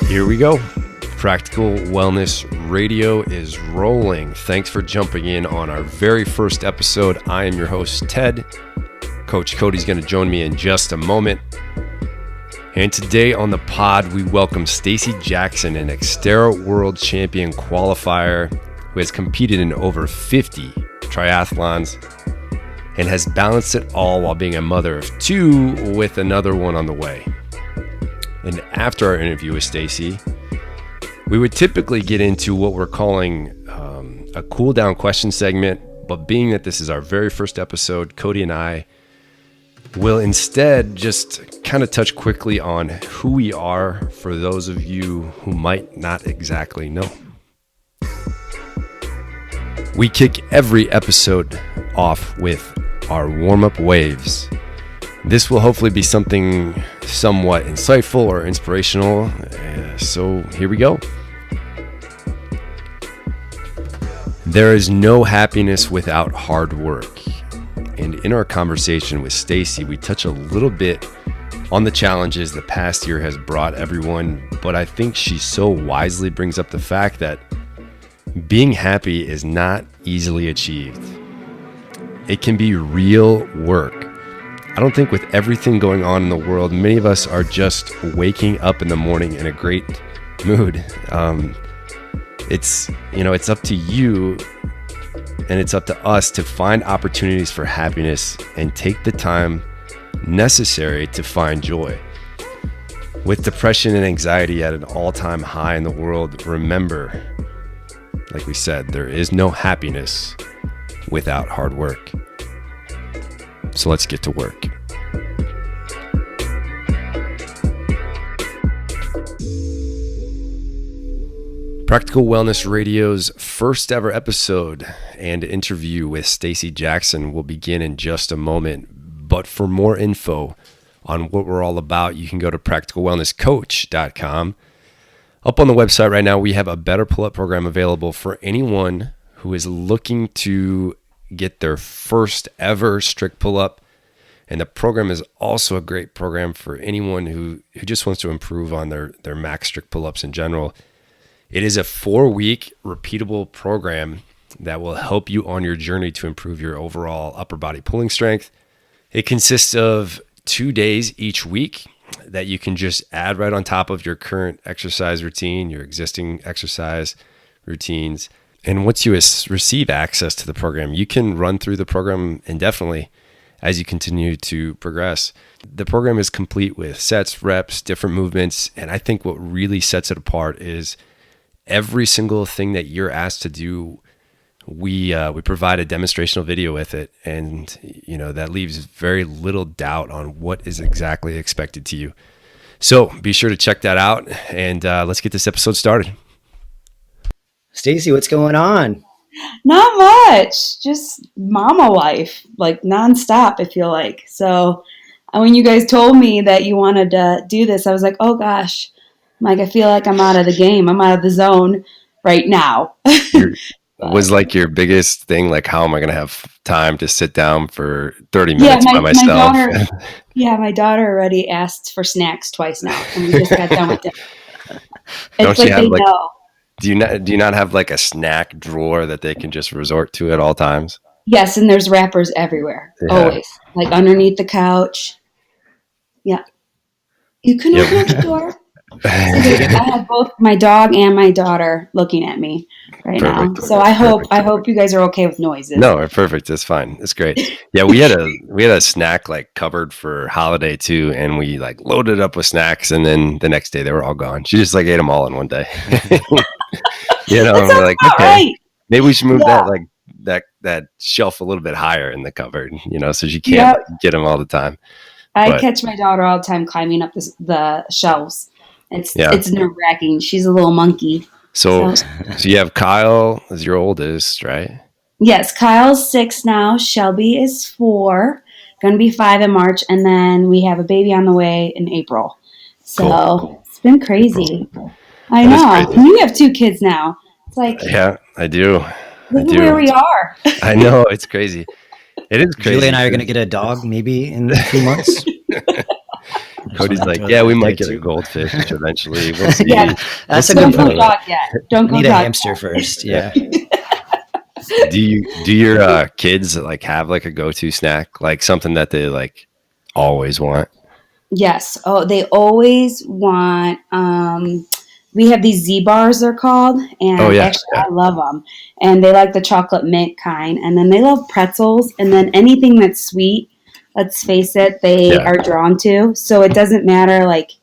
Here we go. Practical Wellness Radio is rolling. Thanks for jumping in on our very first episode. I am your host, Ted. Coach Cody's going to join me in just a moment. And today on the pod, we welcome Stacey Jackson, an Xterra World Champion qualifier who has competed in over 50 triathlons and has balanced it all while being a mother of two with another one on the way. And after our interview with Stacey, we would typically get into what we're calling a cool down question segment, but being that this is our very first episode, Cody and I will instead just kind of touch quickly on who we are for those of you who might not exactly know. We kick every episode off with our warm-up waves. This will hopefully be something somewhat insightful or inspirational. So here we go. There is no happiness without hard work. And in our conversation with Stacey, we touch a little bit on the challenges the past year has brought everyone, but I think she so wisely brings up the fact that being happy is not easily achieved. It can be real work. I don't think with everything going on in the world, many of us are just waking up in the morning in a great mood. It's up to you and it's up to us to find opportunities for happiness and take the time necessary to find joy. With depression and anxiety at an all-time high in the world, remember, like we said, there is no happiness without hard work. So let's get to work. Practical Wellness Radio's first ever episode and interview with Stacey Jackson will begin in just a moment. But for more info on what we're all about, you can go to practicalwellnesscoach.com. Up on the website right now, we have a better pull-up program available for anyone who is looking to get their first ever strict pull-up. And the program is also a great program for anyone who just wants to improve on their max strict pull-ups in general. It is a 4-week repeatable program that will help you on your journey to improve your overall upper body pulling strength. It consists of 2 days each week that you can just add right on top of your current exercise routine, your existing exercise routines. And once you receive access to the program, you can run through the program indefinitely as you continue to progress. The program is complete with sets, reps, different movements. And I think what really sets it apart is every single thing that you're asked to do, we provide a demonstrational video with it. And, that leaves very little doubt on what is exactly expected to you. So be sure to check that out. And let's get this episode started. Stacey, what's going on? Not much, just mama life, like nonstop, I feel like. So when you guys told me that you wanted to do this, I was like, oh gosh, I feel like I'm out of the game. I'm out of the zone right now. Was like your biggest thing, like how am I going to have time to sit down for 30 minutes by myself? My daughter already asked for snacks twice now, and we just got done with it. Don't you have Do you not have like a snack drawer that they can just resort to at all times? Yes, and there's wrappers everywhere, always, like underneath the couch. Yeah, you can open the door. I have both my dog and my daughter looking at me right now. So I hope you guys are okay with noises. No, perfect. That's fine. That's great. Yeah, we had a snack like cupboard for holiday too, and we like loaded up with snacks, and then the next day they were all gone. She just like ate them all in one day. And we're like, okay, right. Maybe we should move that shelf a little bit higher in the cupboard, so she can't get them all the time. I catch my daughter all the time climbing up the shelves. It's nerve-wracking. She's a little monkey. So you have Kyle as your oldest, right? Yes, Kyle's 6 now. Shelby is 4. Going to be 5 in March. And then we have a baby on the way in April. So cool. It's been crazy. Cool. I know. And you have 2 kids now. It's like... Yeah, I do. Look at where we are. I know. It's crazy. It is crazy. Julie and I are going to get a dog maybe in a few months. Cody's like, yeah, we might get a goldfish eventually. We'll see. Yeah. That's a Don't good go point. dog yet. Don't go Need a dog hamster first. Yeah. Do your kids like have like a go-to snack, like something that they like always want? Yes. Oh, they always want. We have these Z bars, they're called, and actually I love them. And they like the chocolate mint kind, and then they love pretzels, and then anything that's sweet. Let's face it, they are drawn to. So it doesn't matter like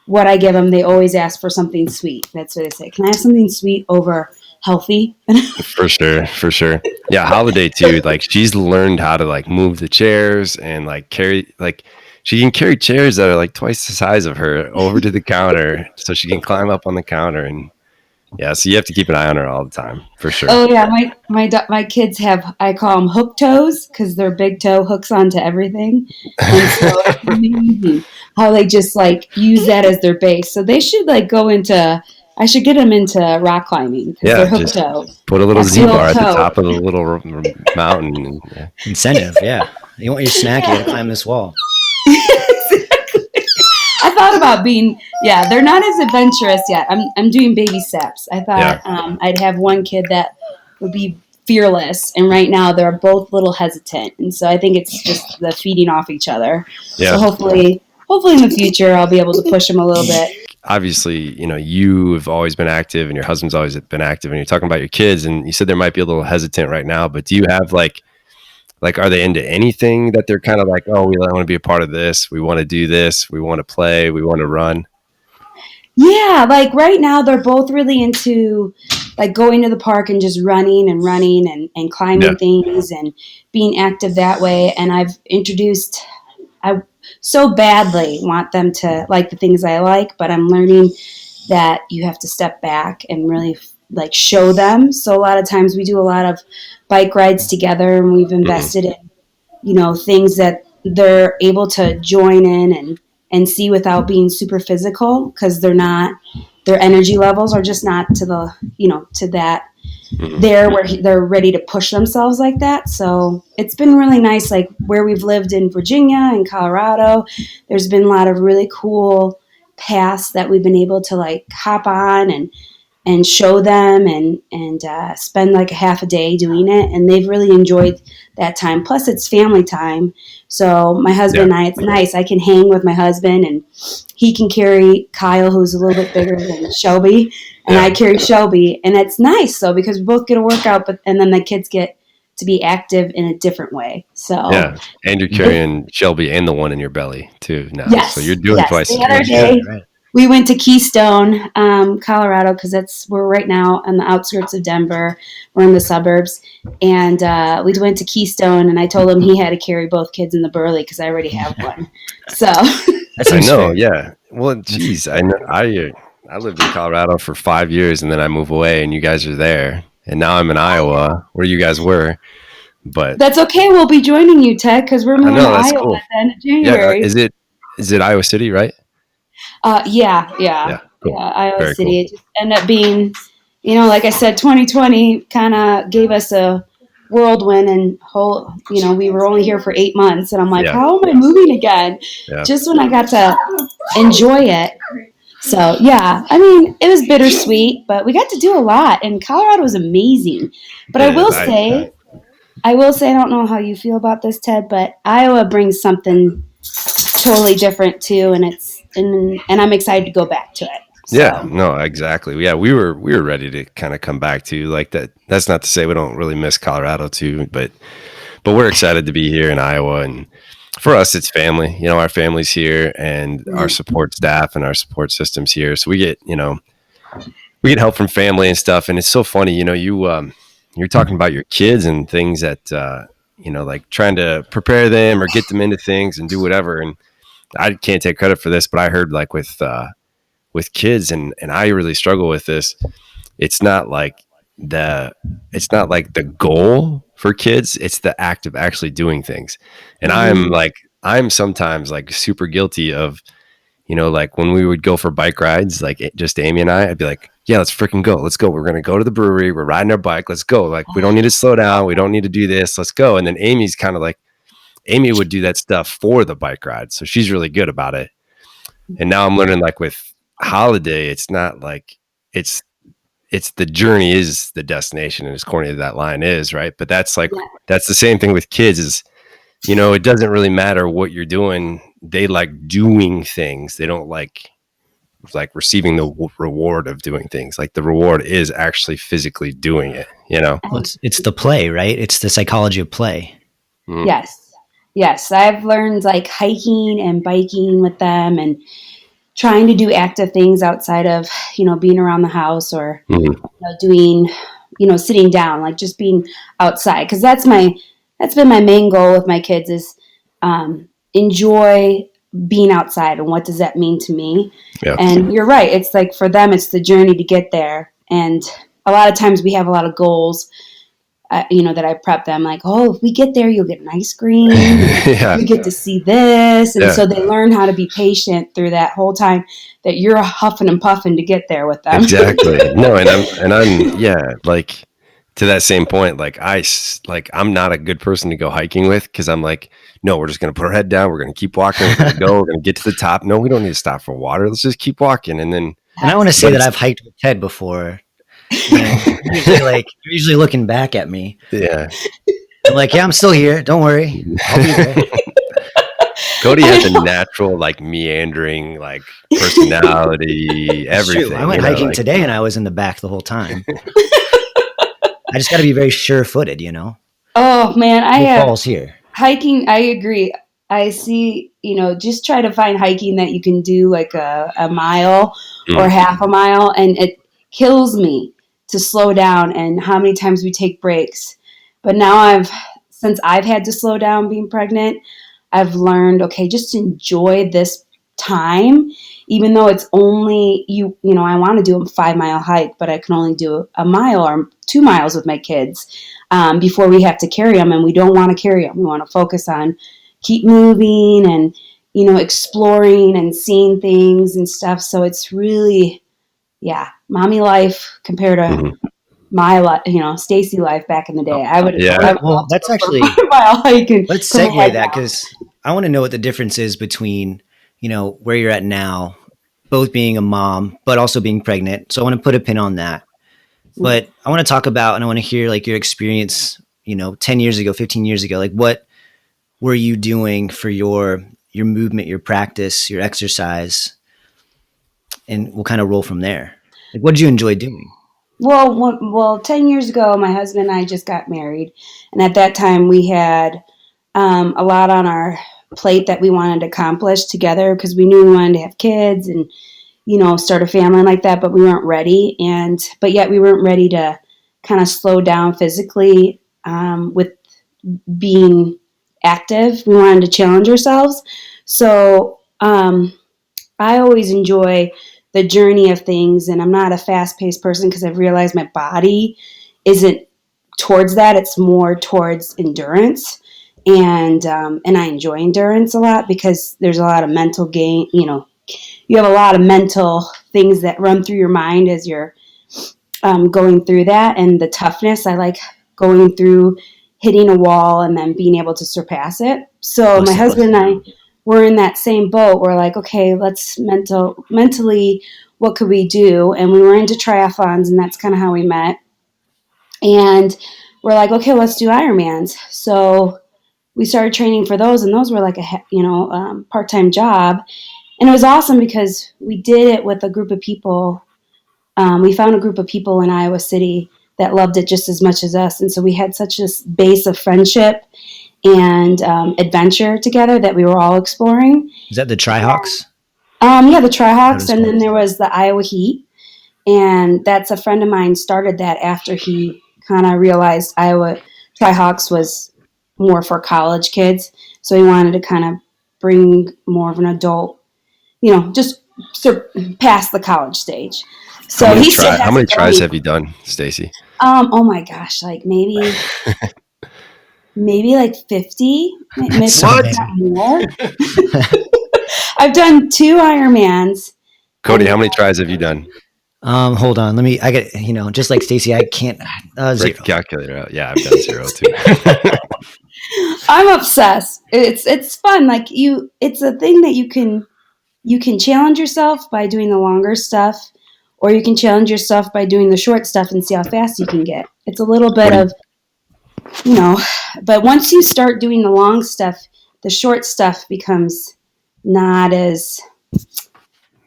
what I give them. They always ask for something sweet. That's what they say. Can I have something sweet over healthy? For sure. Yeah, Holiday too. Like she's learned how to like move the chairs and like carry like. She can carry chairs that are like twice the size of her over to the counter so she can climb up on the counter. And yeah, so you have to keep an eye on her all the time, for sure. Oh, yeah. My kids have, I call them hook toes because their big toe hooks onto everything. And so it's amazing how they just like use that as their base. So they should like go into, I should get them into rock climbing because they're hook toe. Put a little Z-bar at the top of the little mountain. And, Incentive, yeah. You want your snack, you gotta climb this wall. Exactly. I thought about being, they're not as adventurous yet. I'm doing baby steps. I thought I'd have one kid that would be fearless, and right now they're both a little hesitant, and so I think it's just the feeding off each other. So hopefully in the future I'll be able to push them a little bit. Obviously, you know, you've always been active and your husband's always been active, and you're talking about your kids, and you said there might be a little hesitant right now, but do you have like are they into anything that they're kind of like, oh, we want to be a part of this, we want to do this, we want to play, we want to run? Yeah, like right now they're both really into like going to the park and just running and climbing things and being active that way. And I've introduced, I so badly want them to like the things I like, but I'm learning that you have to step back and really like show them. So a lot of times we do a lot of bike rides together, and we've invested in, you know, things that they're able to join in and see without being super physical, because they're not, their energy levels are just not to the, you know, to that there where they're ready to push themselves like that. So it's been really nice. Like where we've lived in Virginia and Colorado, there's been a lot of really cool paths that we've been able to like hop on and show them and spend like a half a day doing it. And they've really enjoyed that time. Plus it's family time. So my husband and I, it's nice. I can hang with my husband, and he can carry Kyle, who's a little bit bigger than Shelby, and I carry Shelby. And it's nice though, because we both get a workout, and then the kids get to be active in a different way. So and you're carrying Shelby and the one in your belly too now. Yes, so you're doing twice. The other day, we went to Keystone, Colorado, because we're right now on the outskirts of Denver. We're in the suburbs, and we went to Keystone, and I told him he had to carry both kids in the burley because I already have one. So I know, yeah. Well, geez, I know. I lived in Colorado for 5 years, and then I moved away, and you guys are there, and now I'm in Iowa, where you guys were. But that's okay. We'll be joining you, Ted, because we're moving to Iowa at the end of January. Yeah, is it Iowa City, right? Cool. Iowa Very City. cool. It just ended up being, you know, like I said, 2020 kind of gave us a whirlwind, and we were only here for 8 months, and I'm like, how am I moving again? Just when I got to enjoy it. So I mean, it was bittersweet, but we got to do a lot, and Colorado was amazing. But I will say, I don't know how you feel about this, Ted, but Iowa brings something totally different too, and I'm excited to go back to it. So. Yeah, no, exactly. Yeah, we were ready to kind of come back to like that. That's not to say we don't really miss Colorado too, but we're excited to be here in Iowa, and for us, it's family. You know, our family's here, and our support staff and our support systems here. So we get help from family and stuff. And it's so funny, you know, you're talking about your kids and things that like trying to prepare them or get them into things and do whatever. And I can't take credit for this, but I heard like with kids, and I really struggle with this. It's not like the goal for kids. It's the act of actually doing things. And I'm sometimes like super guilty of, you know, like when we would go for bike rides, like just Amy and I'd be like, yeah, let's freaking go. Let's go. We're going to go to the brewery. We're riding our bike. Let's go. Like, we don't need to slow down. We don't need to do this. Let's go. And then Amy's kind of like, Amy would do that stuff for the bike ride. So she's really good about it. And now I'm learning, like with holiday, it's not like it's the journey is the destination, and as corny as that line is, right? But that's like, that's the same thing with kids is, it doesn't really matter what you're doing. They like doing things. They don't like receiving the reward of doing things. Like the reward is actually physically doing it, Well, it's the play, right? It's the psychology of play. Mm. Yes. I've learned like hiking and biking with them and trying to do active things outside of, being around the house or doing, sitting down, like just being outside. Cause that's been my main goal with my kids is enjoy being outside. And what does that mean to me? Yeah. And you're right. It's like for them, it's the journey to get there. And a lot of times we have a lot of goals, that I prep them like, oh, if we get there, you'll get an ice cream. You get to see this. And so they learn how to be patient through that whole time that you're huffing and puffing to get there with them. Exactly. No. And I'm like to that same point, like I'm not a good person to go hiking with. Cause I'm like, no, we're just going to put our head down. We're going to keep walking. We're going to get to the top. No, we don't need to stop for water. Let's just keep walking. And I want to say that I've hiked with Ted before. You're usually looking back at me. Yeah. I'm like, yeah, I'm still here. Don't worry. I'll be there. Cody has a natural, like meandering, like personality, everything. Shoot, I went hiking today and I was in the back the whole time. I just got to be very sure-footed, Oh man, falls here. Hiking. I agree. I see, just try to find hiking that you can do like a mile or half a mile. And it kills me to slow down and how many times we take breaks. But now since I've had to slow down being pregnant, I've learned, okay, just enjoy this time, even though it's only I want to do a 5-mile hike, but I can only do a mile or 2 miles with my kids before we have to carry them. And we don't want to carry them. We want to focus on keep moving and, exploring and seeing things and stuff. So it's really, mommy life compared to my life, Stacey life back in the day. I would. Yeah. Well, that's actually. Let's segue that because I want to know what the difference is between, where you're at now, both being a mom, but also being pregnant. So I want to put a pin on that. But I want to talk about, and I want to hear like your experience, 10 years ago, 15 years ago, like what were you doing for your movement, your practice, your exercise, and we'll kind of roll from there. Like, what did you enjoy doing? Well, 10 years ago, my husband and I just got married. And at that time we had a lot on our plate that we wanted to accomplish together because we knew we wanted to have kids and, start a family like that, but we weren't ready. But yet we weren't ready to kind of slow down physically with being active. We wanted to challenge ourselves. So I always enjoy the journey of things, and I'm not a fast-paced person because I've realized my body isn't towards that. It's more towards endurance, and I enjoy endurance a lot because there's a lot of mental gain. You have a lot of mental things that run through your mind as you're going through that, and the toughness. I like going through hitting a wall and then being able to surpass it. So my husband and I were in that same boat. We're like, okay, let's mentally, what could we do? And we were into triathlons, and that's kind of how we met. And we're like, okay, let's do Ironmans. So we started training for those, and those were like a part-time job. And it was awesome because we did it with a group of people. We found a group of people in Iowa City that loved it just as much as us. And so we had such a base of friendship and adventure together that we were all exploring. Is that the Tri-Hawks? Yeah, the Tri-Hawks. And then there was the Iowa Heat. And that's a friend of mine started that after he kind of realized Iowa Tri-Hawks was more for college kids. So he wanted to kind of bring more of an adult, just past the college stage. So how many tries have you done, Stacey? Oh my gosh, like maybe like 50. Maybe not more. I've done 2 Ironmans. Cody, how many tries have you done? Hold on. I get, just like Stacey, I can't, break 0. The calculator out. Yeah, I've done 0 too. I'm obsessed. It's fun. Like it's a thing that you can you can challenge yourself by doing the longer stuff, or you can challenge yourself by doing the short stuff and see how fast you can get. It's a little bit of, but once you start doing the long stuff, the short stuff becomes not as,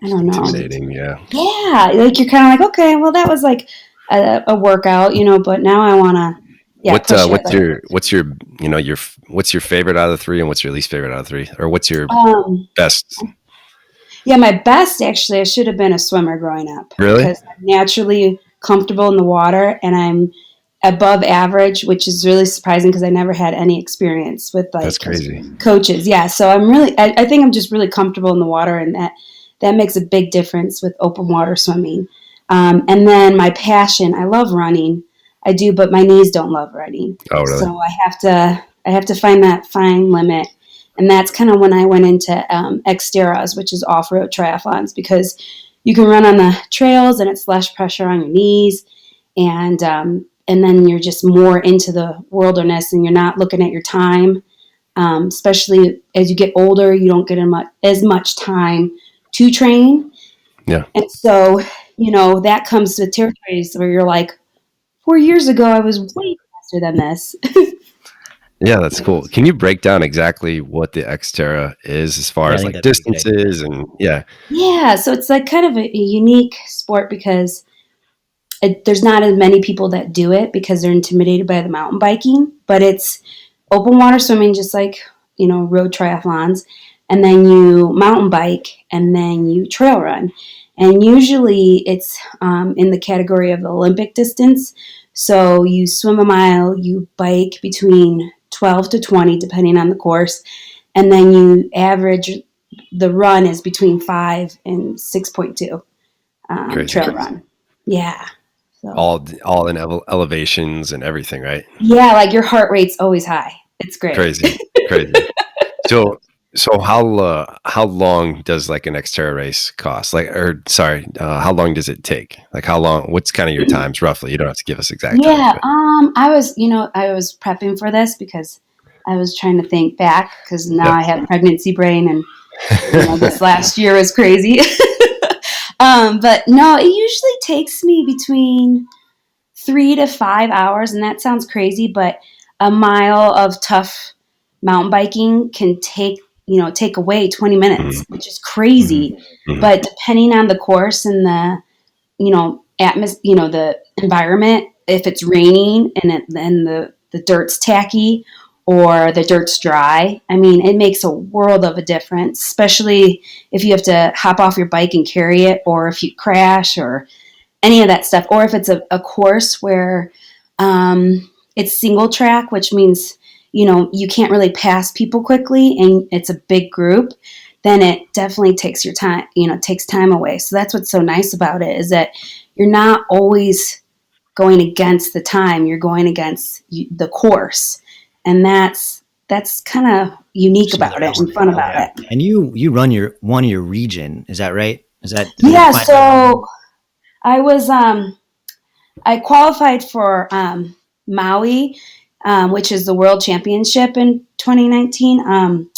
I don't know. Intimidating, yeah. Yeah, like you're kind of like, okay, well, that was like a workout, but now I want to. Yeah. What's your favorite out of the three, and what's your least favorite out of the three, or what's your best? Yeah, my best, actually, I should have been a swimmer growing up. Really? Because I'm naturally comfortable in the water, and I'm above average, which is really surprising because I never had any experience with That's crazy. Coaches. Yeah, so I think I'm just really comfortable in the water, and that makes a big difference with open water swimming. And then my passion, I love running. I do, but my knees don't love running. Oh, really? So I have to find that fine limit. And that's kind of when I went into Xterras, which is OffRoad Triathlons, because you can run on the trails and it's less pressure on your knees. And then you're just more into the wilderness and you're not looking at your time. Especially as you get older, you don't get as much time to train. Yeah. And so, that comes with territories where you're like, 4 years ago, I was way faster than this. Yeah, that's cool. Can you break down exactly what the Xterra is as far as like distances and yeah? Yeah, so it's like kind of a unique sport because there's not as many people that do it because they're intimidated by the mountain biking, but it's open water swimming just like, road triathlons, and then you mountain bike and then you trail run. And usually it's in the category of the Olympic distance. So you swim a mile, you bike between 12 to 20, depending on the course. And then you average, the run is between 5 and 6.2 trail run. Yeah. So. All in elevations and everything, right? Yeah, like your heart rate's always high. It's great. Crazy. So how long does like an Xterra race cost? How long does it take? Like how long? What's kind of your times roughly? You don't have to give us exact times. Yeah, I was prepping for this because I was trying to think back because now I have pregnancy brain and this last year was crazy. But no, it usually takes me between 3 to 5 hours, and that sounds crazy, but a mile of tough mountain biking can take away 20 minutes, which is crazy. Mm-hmm. But depending on the course and the, the environment, if it's raining and the dirt's tacky or the dirt's dry, it makes a world of a difference, especially if you have to hop off your bike and carry it, or if you crash or any of that stuff, or if it's a course where it's single track, which means you can't really pass people quickly and it's a big group, then it definitely takes your time, takes time away. So that's what's so nice about it, is that you're not always going against the time, you're going against the course. And that's kind of unique about it and fun about it. And you run one of your region, is that right? Yeah, so I was I qualified for Maui, which is the World Championship in 2019.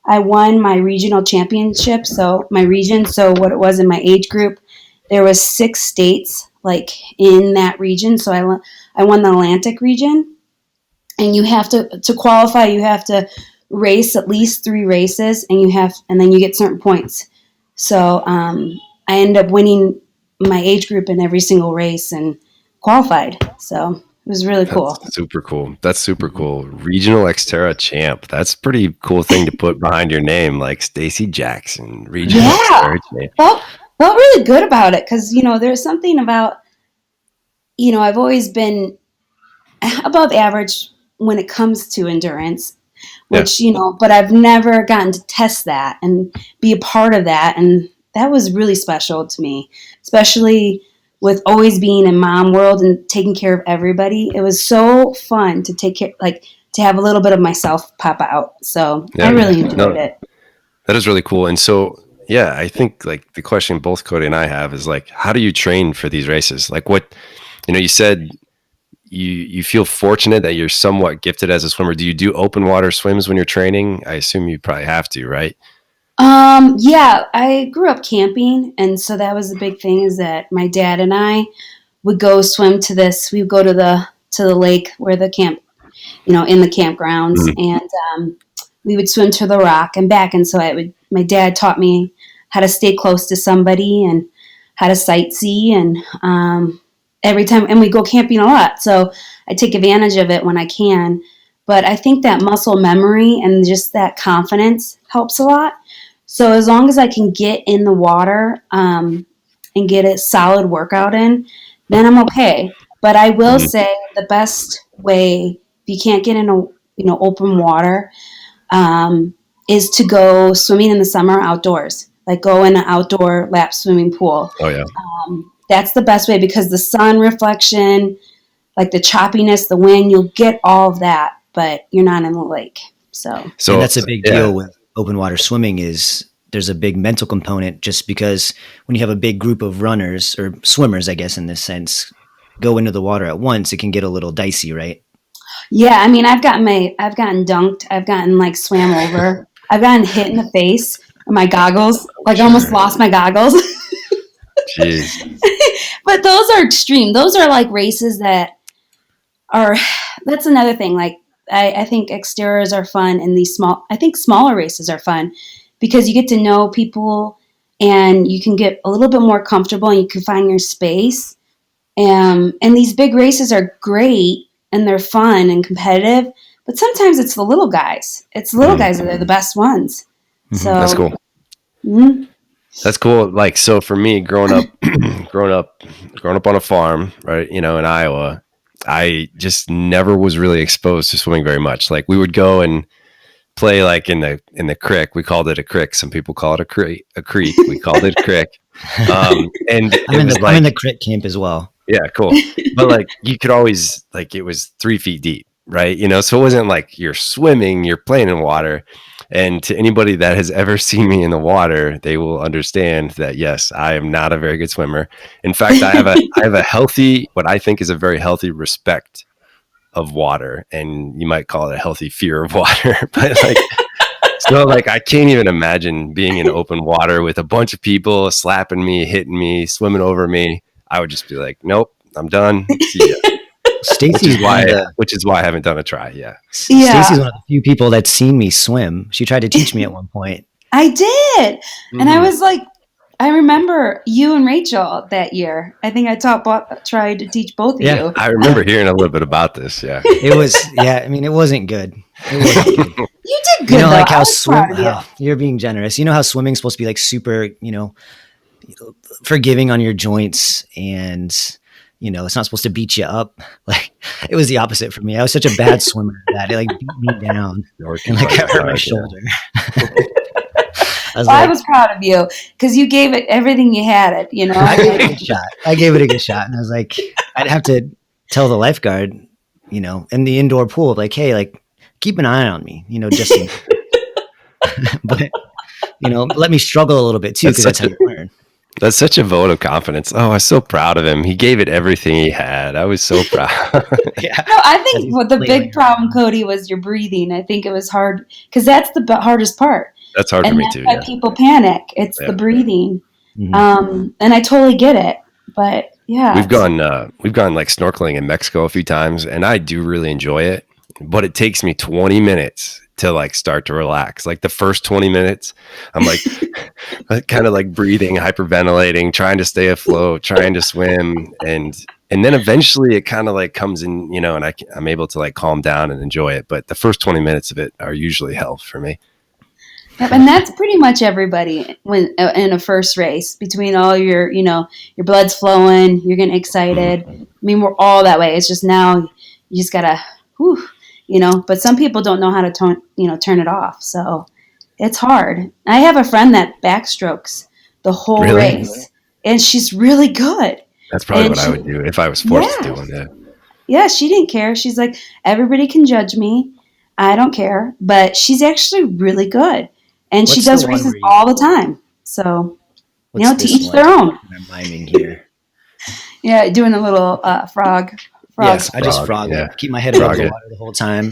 I won my regional championship. So what it was in my age group, there was 6 states like in that region. So I won the Atlantic region. And you have to qualify, you have to race at least 3 races, and then you get certain points. So I ended up winning my age group in every single race and qualified. So it was really cool. That's super cool. Regional Xterra champ. That's a pretty cool thing to put behind your name, like Stacey Jackson, regional Xterra champ. Felt really good about it because, there's something about, I've always been above average when it comes to endurance, which, but I've never gotten to test that and be a part of that. And that was really special to me, especially with always being in mom world and taking care of everybody. It was so fun to take care, to have a little bit of myself pop out. So I really enjoyed it. That is really cool. And so, yeah, I think like the question both Cody and I have is like, how do you train for these races? Like what, you said you feel fortunate that you're somewhat gifted as a swimmer. Do you do open water swims when you're training? I assume you probably have to, right? Yeah, I grew up camping, and so that was the big thing, is that my dad and I would go swim to this. We would go to the lake where the camp, in the campgrounds, Mhm. and we would swim to the rock and back. And so my dad taught me how to stay close to somebody and how to sightsee, and every time, and we go camping a lot. So I take advantage of it when I can. But I think that muscle memory and just that confidence helps a lot. So as long as I can get in the water and get a solid workout in, then I'm okay. But I will Mhm. say the best way, if you can't get in open water, is to go swimming in the summer outdoors. Like go in an outdoor lap swimming pool. Oh yeah. That's the best way, because the sun reflection, like the choppiness, the wind, you'll get all of that, but you're not in the lake. So And that's a big deal with open water swimming, is there's a big mental component, just because when you have a big group of runners or swimmers, I guess in this sense, go into the water at once, it can get a little dicey, right? yeah, I mean, I've gotten dunked. I've gotten like swam over. I've gotten hit in the face with my goggles. Like I almost lost my goggles. Jeez. But those are extreme. Those are like races that's another thing. Like I think Xterras are fun, and I think smaller races are fun because you get to know people and you can get a little bit more comfortable and you can find your space. And these big races are great and they're fun and competitive, but sometimes it's the little guys. It's the little guys that are the best ones. So That's cool. mhm. That's cool. Like, so for me, growing up on a farm, right, in Iowa, I just never was really exposed to swimming very much. Like we would go and play like in the creek. We called it a creek. Some people call it a creek. We called it a creek. And I'm in the crit camp as well. Yeah, cool. But like you could always, like, it was 3 feet deep, right? So it wasn't like you're swimming, you're playing in water. And to anybody that has ever seen me in the water, they will understand that yes, I am not a very good swimmer. In fact, I have a healthy, what I think is a very healthy respect of water, and you might call it a healthy fear of water. But like, so like I can't even imagine being in open water with a bunch of people slapping me, hitting me, swimming over me. I would just be like, nope, I'm done. See ya. Stacey's which is why I haven't done a try. Yeah. Stacey's one of the few people that's seen me swim. She tried to teach me at one point. I did. And I was like, I remember you and Rachel that year. I think I tried to teach both of you. I remember hearing a little bit about this. Yeah. It was, I mean, it wasn't good. You did good. Like how you're being generous. You know how swimming's supposed to be like super, forgiving on your joints, and it's not supposed to beat you up. Like it was the opposite for me. I was such a bad swimmer that it like beat me down and like I hurt my shoulder. I was proud of you because you gave it everything you had. I gave it a good shot. And I was like, I'd have to tell the lifeguard, in the indoor pool, like, hey, like keep an eye on me, just but let me struggle a little bit too, because that's how you learn. That's such a vote of confidence. Oh, I was so proud of him. He gave it everything he had. I was so proud. Yeah. No, I think what the big problem, Cody, was your breathing. I think it was hard because that's the hardest part. That's hard for me too. Why people panic. It's the breathing. Mm-hmm. And I totally get it. But yeah, we've gone like snorkeling in Mexico a few times, and I do really enjoy it. But it takes me 20 minutes to like start to relax. Like the first 20 minutes, I'm like kind of like breathing, hyperventilating, trying to stay afloat, trying to swim, and then eventually it kind of like comes in, and I'm able to like calm down and enjoy it. But the first 20 minutes of it are usually hell for me. Yep, and that's pretty much everybody when in a first race. Between all your your blood's flowing, you're getting excited. I mean, we're all that way. It's just now you just gotta, But some people don't know how to turn it off. So it's hard. I have a friend that backstrokes the whole race, and she's really good. That's probably what I would do if I was forced to do one day. Yeah, she didn't care. She's like, everybody can judge me. I don't care. But she's actually really good. And she does races all the time. So, to each their own. I'm miming here. Yeah, doing a little frog Frogs. Yeah, I just frog Yeah. it. Keep my head above the water the whole time.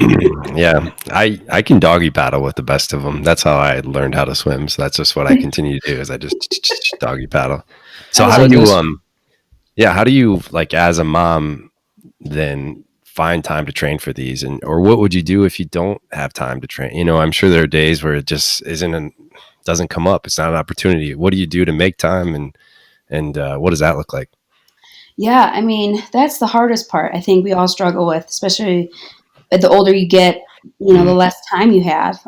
Yeah, I can doggy paddle with the best of them. That's how I learned how to swim. So that's just what I continue to do is I just doggy paddle. So how do you how do you, like, as a mom, then find time to train for these, or what would you do if you don't have time to train? You know, I'm sure there are days where it just doesn't come up. It's not an opportunity. What do you do to make time, and what does that look like? Yeah, I mean, that's the hardest part. I think we all struggle with, especially the older you get, the less time you have,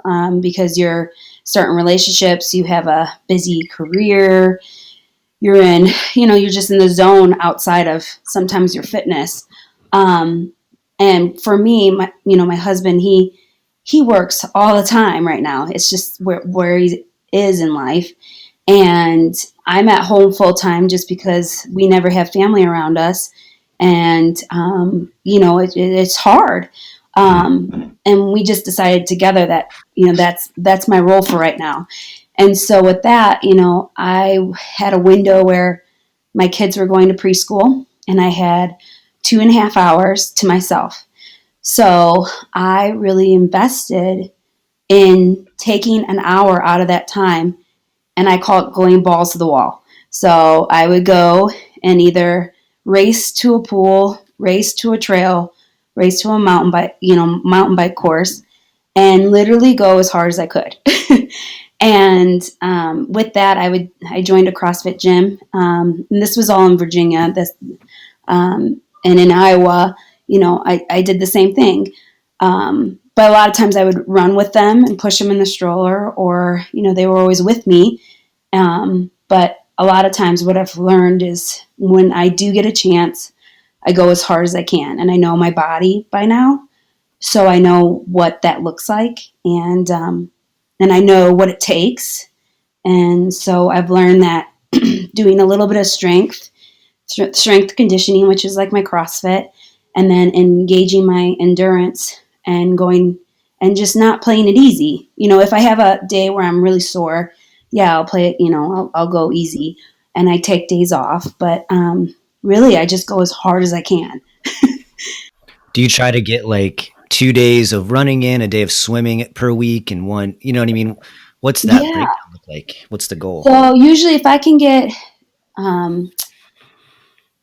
because you're starting relationships, you have a busy career, you're in, you're just in the zone outside of sometimes your fitness. And for me, my husband, he works all the time right now. It's just where he is in life. And I'm at home full time just because we never have family around us. And, it's hard. And we just decided together that, that's my role for right now. And so with that, I had a window where my kids were going to preschool and I had 2.5 hours to myself. So I really invested in taking an hour out of that time, and I call it going balls to the wall. So I would go and either race to a pool, race to a trail, race to a mountain bike course, and literally go as hard as I could. And with that, I joined a CrossFit gym. And this was all in Virginia. And in Iowa, I did the same thing. But a lot of times I would run with them and push them in the stroller, or, they were always with me. But a lot of times what I've learned is when I do get a chance, I go as hard as I can. And I know my body by now, so I know what that looks like. And I know what it takes. And so I've learned that doing a little bit of strength conditioning, which is like my CrossFit, and then engaging my endurance and going and just not playing it easy. If I have a day where I'm really sore, yeah, I'll play it, I'll go easy and I take days off. But really, I just go as hard as I can. Do you try to get like 2 days of running in, a day of swimming per week, and one, you know what I mean? What's that breakdown look like? What's the goal? So usually if I can get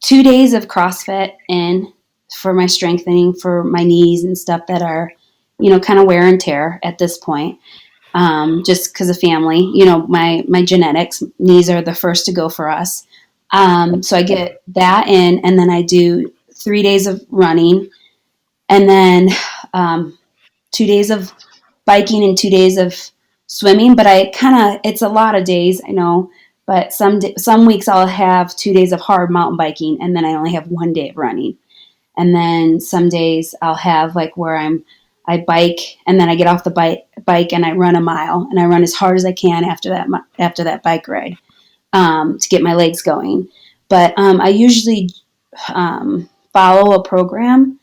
2 days of CrossFit in for my strengthening for my knees and stuff that are, kind of wear and tear at this point, just because of family, my genetics, knees are the first to go for us. So I get that in, and then I do 3 days of running, and then 2 days of biking and 2 days of swimming. But it's a lot of days, I know. But some weeks I'll have 2 days of hard mountain biking, and then I only have 1 day of running. And then some days I'll have like where I bike, and then I get off the bike and I run a mile, and I run as hard as I can after that bike ride, to get my legs going. But I usually follow a program,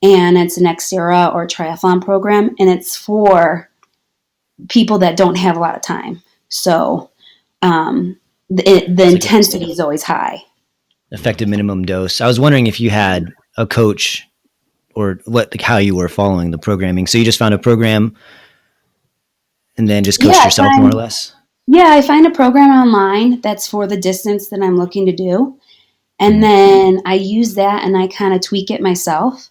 and it's an Xterra or triathlon program, and it's for people that don't have a lot of time. So the intensity is always high. Effective minimum dose. I was wondering if you had a coach or how you were following the programming. So you just found a program and then just coached yourself more or less? Yeah, I find a program online that's for the distance that I'm looking to do. And then I use that and I kind of tweak it myself.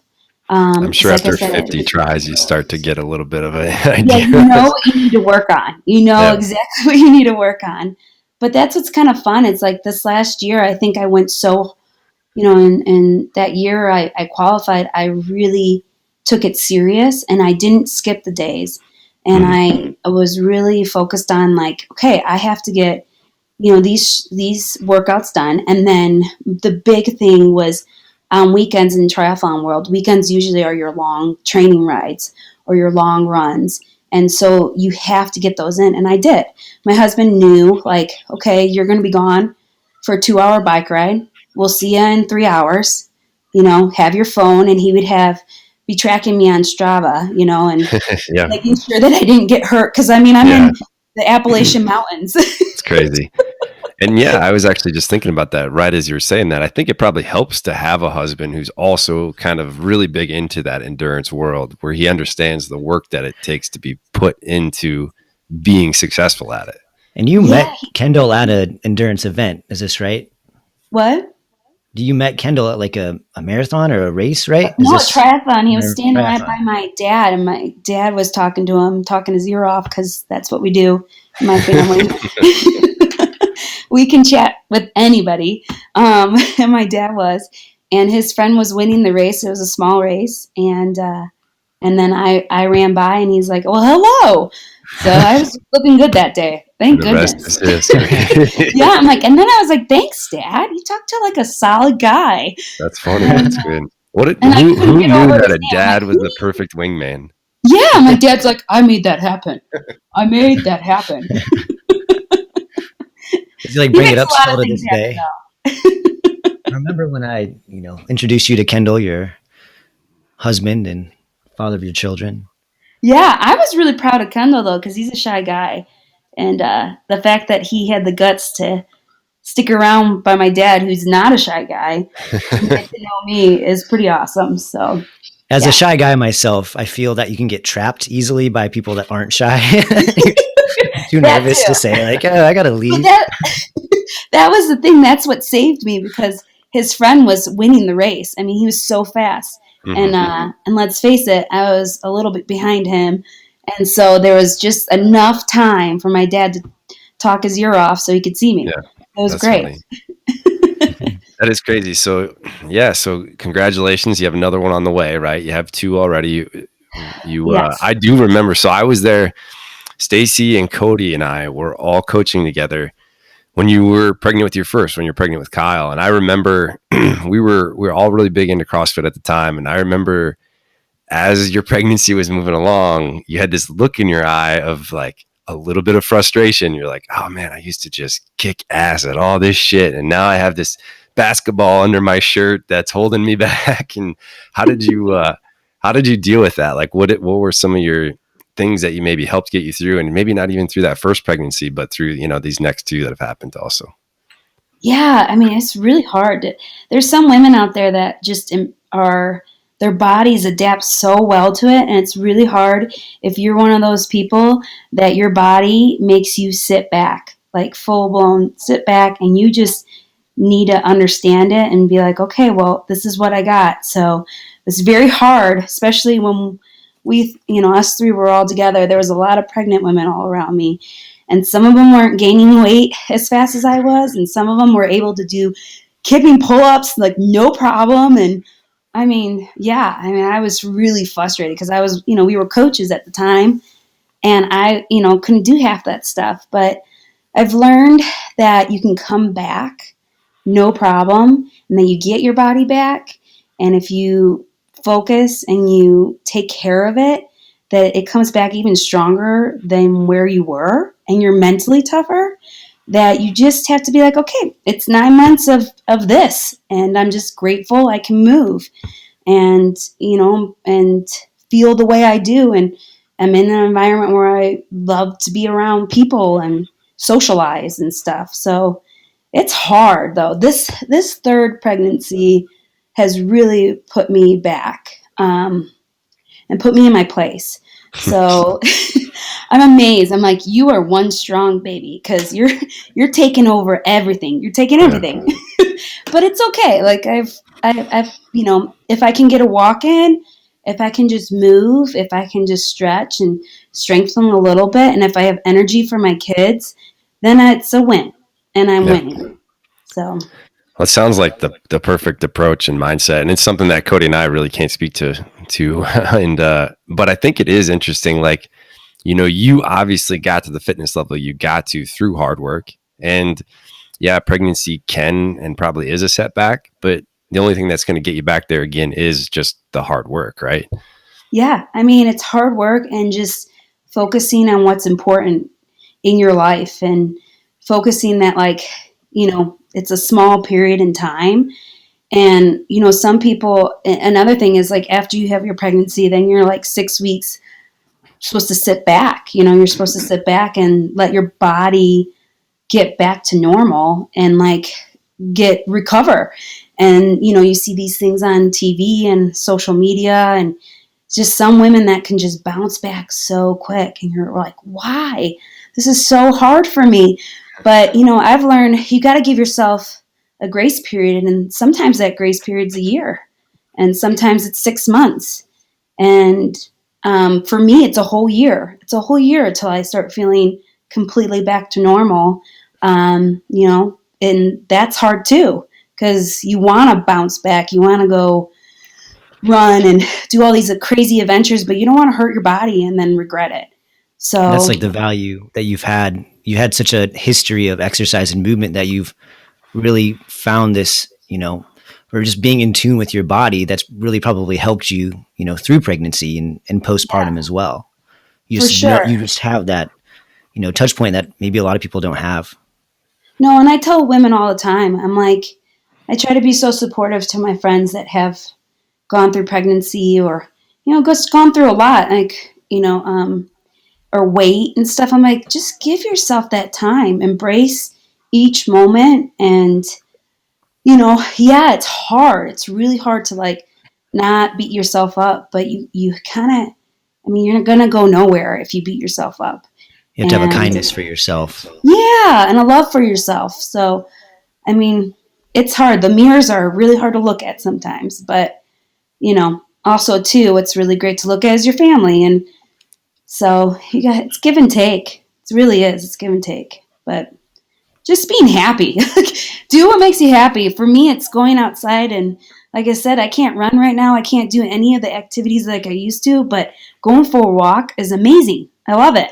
I'm sure after 50 tries, you start to get a little bit of an idea. Yeah, you know what you need to work on. You know exactly what you need to work on. But that's what's kind of fun. It's like this last year, I think I went so, in that year I qualified, I really took it serious and I didn't skip the days. And I was really focused on like, okay, I have to get, these workouts done. And then the big thing was on weekends in triathlon world, weekends usually are your long training rides or your long runs. And so you have to get those in. And I did. My husband knew, like, okay, you're going to be gone for a 2-hour bike ride. We'll see you in 3 hours, have your phone. And he would be tracking me on Strava, and making sure that I didn't get hurt. Cause I'm in the Appalachian Mountains. It's crazy. And yeah, I was actually just thinking about that right as you were saying that. I think it probably helps to have a husband who's also kind of really big into that endurance world, where he understands the work that it takes to be put into being successful at it. And you met Kendall at an endurance event. Is this right? What? You met Kendall at like a marathon or a race, right? No, a triathlon. He was standing right by my dad, and my dad was talking to him, talking his ear off, because that's what we do in my family. We can chat with anybody. And my dad was. And his friend was winning the race. It was a small race. And then I ran by, and he's like, well, hello. So I was looking good that day. Thank goodness. Yeah, I'm like, and then I was like, thanks, Dad. You talked to like a solid guy. That's funny. That's good. Who knew that a dad was the perfect wingman? Yeah, my dad's like, I made that happen. I made that happen. Does he like bring it up still to this day? I remember when I, introduced you to Kendall, your husband and father of your children. Yeah, I was really proud of Kendall, though, because he's a shy guy. And the fact that he had the guts to stick around by my dad, who's not a shy guy, and get to know me is pretty awesome. So, as a shy guy myself, I feel that you can get trapped easily by people that aren't shy. Too nervous to say, like, oh, I got to leave. That was the thing. That's what saved me, because his friend was winning the race. I mean, he was so fast. Mm-hmm. And let's face it, I was a little bit behind him. And so there was just enough time for my dad to talk his ear off so he could see me. Yeah, it was great. That is crazy. So, so congratulations. You have another one on the way, right? You have 2 already. Yes. I do remember. So I was there. Stacey and Cody and I were all coaching together when you were pregnant with your first, when you're pregnant with Kyle. And I remember we were all really big into CrossFit at the time. And I remember as your pregnancy was moving along, you had this look in your eye of like a little bit of frustration. You're like, oh man, I used to just kick ass at all this shit. And now I have this basketball under my shirt that's holding me back. And how did you deal with that? Like what were some of your things that you maybe helped get you through, and maybe not even through that first pregnancy, but through, these next 2 that have happened also? Yeah. I mean, it's really hard. There's some women out there that just their bodies adapt so well to it. And it's really hard if you're one of those people that your body makes you sit back, like full blown sit back, and you just need to understand it and be like, okay, well, this is what I got. So it's very hard, especially when we, us 3 were all together. There was a lot of pregnant women all around me, and some of them weren't gaining weight as fast as I was. And some of them were able to do kipping pull-ups, like no problem. And I was really frustrated because I was, we were coaches at the time, and I, couldn't do half that stuff. But I've learned that you can come back, no problem, and then you get your body back. And if you focus and you take care of it, that it comes back even stronger than where you were, and you're mentally tougher. That you just have to be like, okay, it's 9 months of this, and I'm just grateful I can move and, and feel the way I do. And I'm in an environment where I love to be around people and socialize and stuff. So it's hard though. This 3rd pregnancy has really put me back, and put me in my place. So I'm amazed. I'm like, you are one strong baby, because you're taking over everything. You're taking everything. But it's okay. Like I've if I can get a walk in, if I can just move, if I can just stretch and strengthen a little bit, and if I have energy for my kids, then it's a win, and I'm winning. So. Well, it sounds like the perfect approach and mindset, and it's something that Cody and I really can't speak to, and but I think it is interesting. Like, you obviously got to the fitness level you got to through hard work, and pregnancy can and probably is a setback, but the only thing that's going to get you back there again is just the hard work, right? Yeah, I mean, it's hard work and just focusing on what's important in your life, and focusing that, like, it's a small period in time. And, some people, another thing is like after you have your pregnancy, then you're like 6 weeks supposed to sit back. You're supposed to sit back and let your body get back to normal and like recover. And, you know, you see these things on TV and social media, and just some women that can just bounce back so quick. And you're like, why? This is so hard for me. But, you know, I've learned you got to give yourself a grace period. And sometimes that grace period's a year, and sometimes it's 6 months. And for me, it's a whole year. It's a whole year until I start feeling completely back to normal. You know, and that's hard too, because you want to bounce back. You want to go run and do all these crazy adventures, but you don't want to hurt your body and then regret it. So that's like the value that you've had. You had such a history of exercise and movement that you've really found this, you know, or just being in tune with your body. That's really probably helped you, you know, through pregnancy and postpartum as well. You For just, sure. you just have that, you know, touch point that maybe a lot of people don't have. No, and I tell women all the time, I'm like, I try to be so supportive to my friends that have gone through pregnancy or, you know, gone through a lot, like, you know, or weight and stuff. I'm like, just give yourself that time, embrace each moment. And, you know, yeah, it's hard. It's really hard to like not beat yourself up, but you kind of, I mean, you're going to go nowhere if you beat yourself up. You have to have a kindness for yourself. Yeah, and a love for yourself. So, I mean, it's hard. The mirrors are really hard to look at sometimes, but, you know, also too, what's really great to look at is your family. And so it's give and take. It really is. It's give and take. But just being happy. Do what makes you happy. For me, it's going outside. And like I said, I can't run right now. I can't do any of the activities like I used to, but going for a walk is amazing. I love it.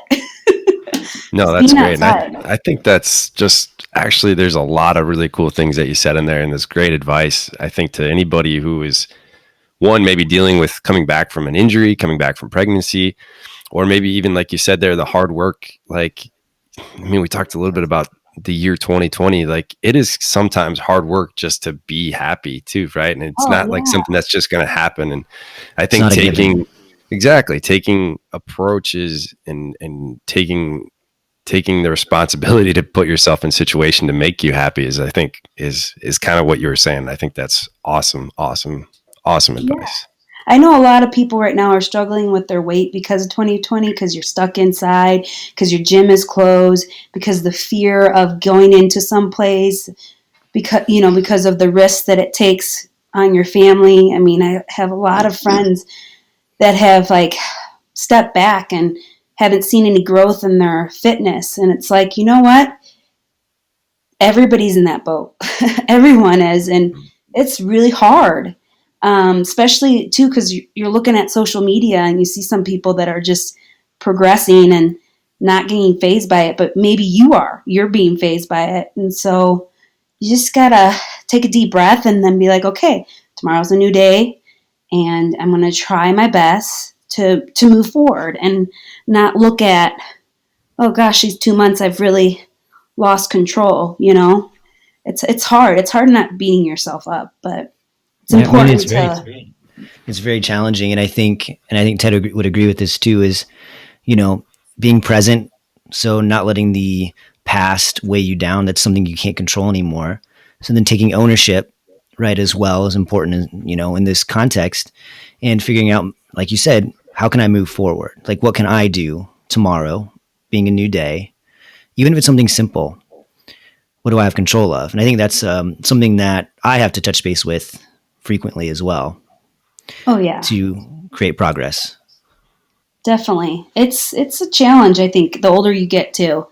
No, that's great. And I think that's just actually, there's a lot of really cool things that you said in there, and there's great advice, I think, to anybody who is, one, maybe dealing with coming back from an injury, coming back from pregnancy, or maybe even, like you said there, the hard work. Like, I mean, we talked a little bit about the year 2020. Like, it is sometimes hard work just to be happy too, right? And it's not like something that's just going to happen. And I think taking approaches and taking the responsibility to put yourself in a situation to make you happy is kind of what you were saying. I think that's awesome advice. I know a lot of people right now are struggling with their weight because of 2020, because you're stuck inside, because your gym is closed, because the fear of going into some place, because of the risks that it takes on your family. I mean, I have a lot of friends that have like stepped back and haven't seen any growth in their fitness. And it's like, you know what? Everybody's in that boat. Everyone is. And it's really hard, especially too, because you're looking at social media and you see some people that are just progressing and not getting fazed by it. But maybe you're being fazed by it. And so you just got to take a deep breath and then be like, okay, tomorrow's a new day and I'm going to try my best to move forward and not look at, oh gosh, these 2 months I've really lost control. You know, it's hard. It's hard not beating yourself up, but it's important. It's very challenging. And I think Ted would agree with this too, is, you know, being present. So not letting the past weigh you down. That's something you can't control anymore. So then taking ownership, right, as well is important, you know, in this context, and figuring out, like you said, how can I move forward? Like, what can I do tomorrow, being a new day, even if it's something simple? What do I have control of? And I think that's something that I have to touch base with frequently as well. Oh yeah, to create progress. Definitely, it's a challenge. I think the older you get too,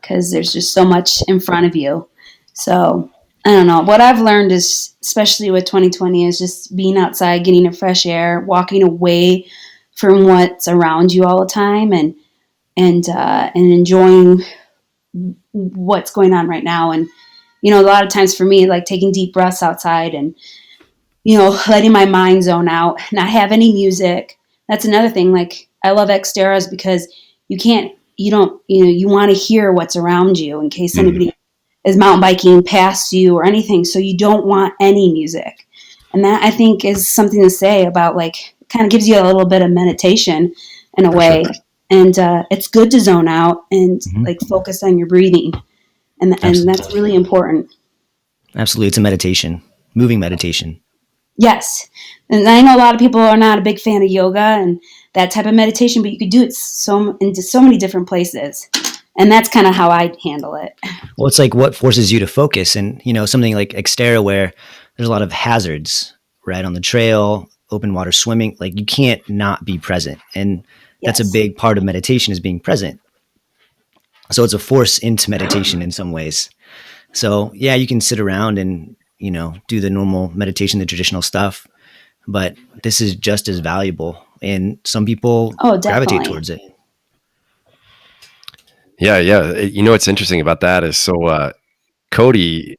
because there's just so much in front of you. So I don't know. What I've learned is, especially with 2020, is just being outside, getting a fresh air, walking away from what's around you all the time, and enjoying what's going on right now. And, you know, a lot of times for me, like taking deep breaths outside and, you know, letting my mind zone out, not have any music. That's another thing. Like, I love Xterras because you want to hear what's around you in case anybody is mountain biking past you or anything. So you don't want any music. And that, I think, is something to say about, like, kind of gives you a little bit of meditation in a way. Sure. And it's good to zone out and like focus on your breathing. And that's really important. Absolutely. It's a meditation, moving meditation. Yes. And I know a lot of people are not a big fan of yoga and that type of meditation, but you could do it into so many different places. And that's kind of how I handle it. Well, it's like what forces you to focus, and something like Xterra where there's a lot of hazards, right, on the trail, open water swimming. Like you can't not be present, and that's a big part of meditation is being present. So it's a force into meditation in some ways. So yeah, you can sit around and do the normal meditation, the traditional stuff, but this is just as valuable, and some people gravitate towards it. Yeah. What's interesting about that is Cody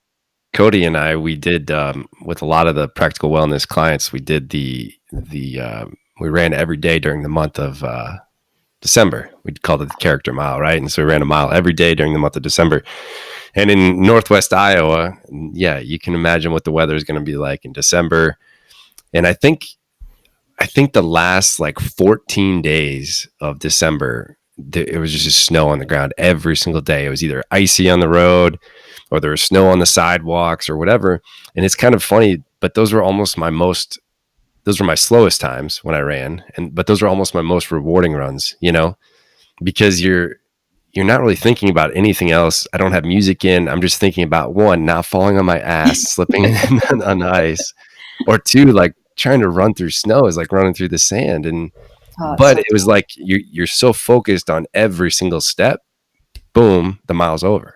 and I, we did with a lot of the practical wellness clients, we did we ran every day during the month of December. We called it the character mile, right? And so we ran a mile every day during the month of December. And in Northwest Iowa, yeah, you can imagine what the weather is going to be like in December. And I think the last like 14 days of December, it was just snow on the ground every single day. It was either icy on the road or there was snow on the sidewalks or whatever. And it's kind of funny, but those were my slowest times when I ran. But those were almost my most rewarding runs, because you're not really thinking about anything else. I don't have music in. I'm just thinking about one, not falling on my ass, slipping on the ice, or two, like trying to run through snow is like running through the sand. But it was like you're so focused on every single step, boom, the mile's over.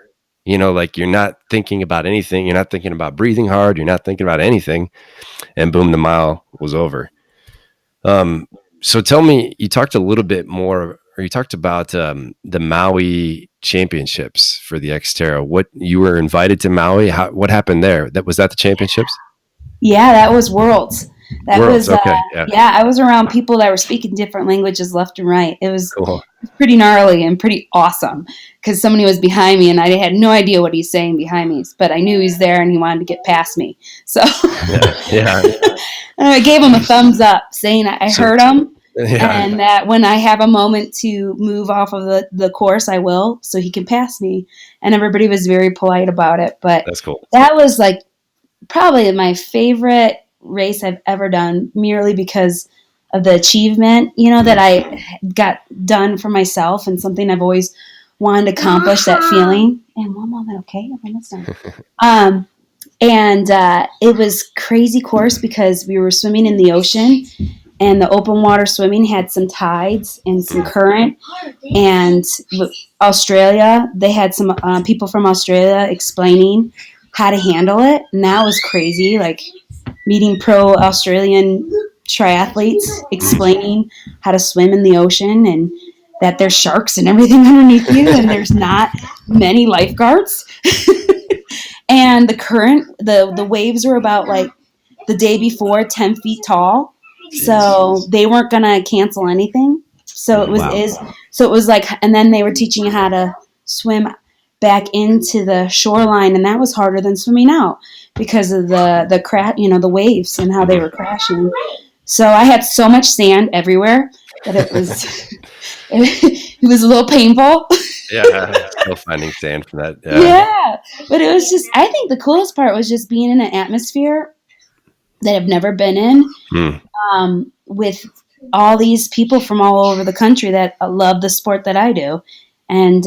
Like you're not thinking about anything. You're not thinking about breathing hard. You're not thinking about anything. And boom, the mile was over. So tell me, you talked a little bit more, or you talked about the Maui Championships for the Xterra. What, you were invited to Maui? What happened there? Was that the championships? Yeah, that was Worlds. That Worlds, was okay. Yeah, I was around people that were speaking different languages left and right. It was cool. Pretty gnarly and pretty awesome because somebody was behind me and I had no idea what he's saying behind me, but I knew he's there and he wanted to get past me. So yeah. And I gave him a thumbs up saying I heard him. Yeah. And that when I have a moment to move off of the course, I will, so he can pass me. And everybody was very polite about it. But that's cool. That was like probably my favorite race I've ever done, merely because of the achievement, that I got done for myself and something I've always wanted to accomplish, that feeling. And one moment, okay? I'm almost done. And it was crazy course because we were swimming in the ocean. And the open water swimming had some tides and some current. And Australia, they had some people from Australia explaining how to handle it. And that was crazy, like meeting pro Australian triathletes explaining how to swim in the ocean and that there's sharks and everything underneath you and there's not many lifeguards. And the current, the waves were about like the day before 10 feet tall. So they weren't going to cancel anything. So it was like, and then they were teaching you how to swim back into the shoreline, and that was harder than swimming out because of the waves and how they were crashing. So I had so much sand everywhere that it was a little painful. Yeah, still finding sand from that. Yeah, but it was just, I think the coolest part was just being in an atmosphere that I've never been in. With all these people from all over the country that love the sport that I do. And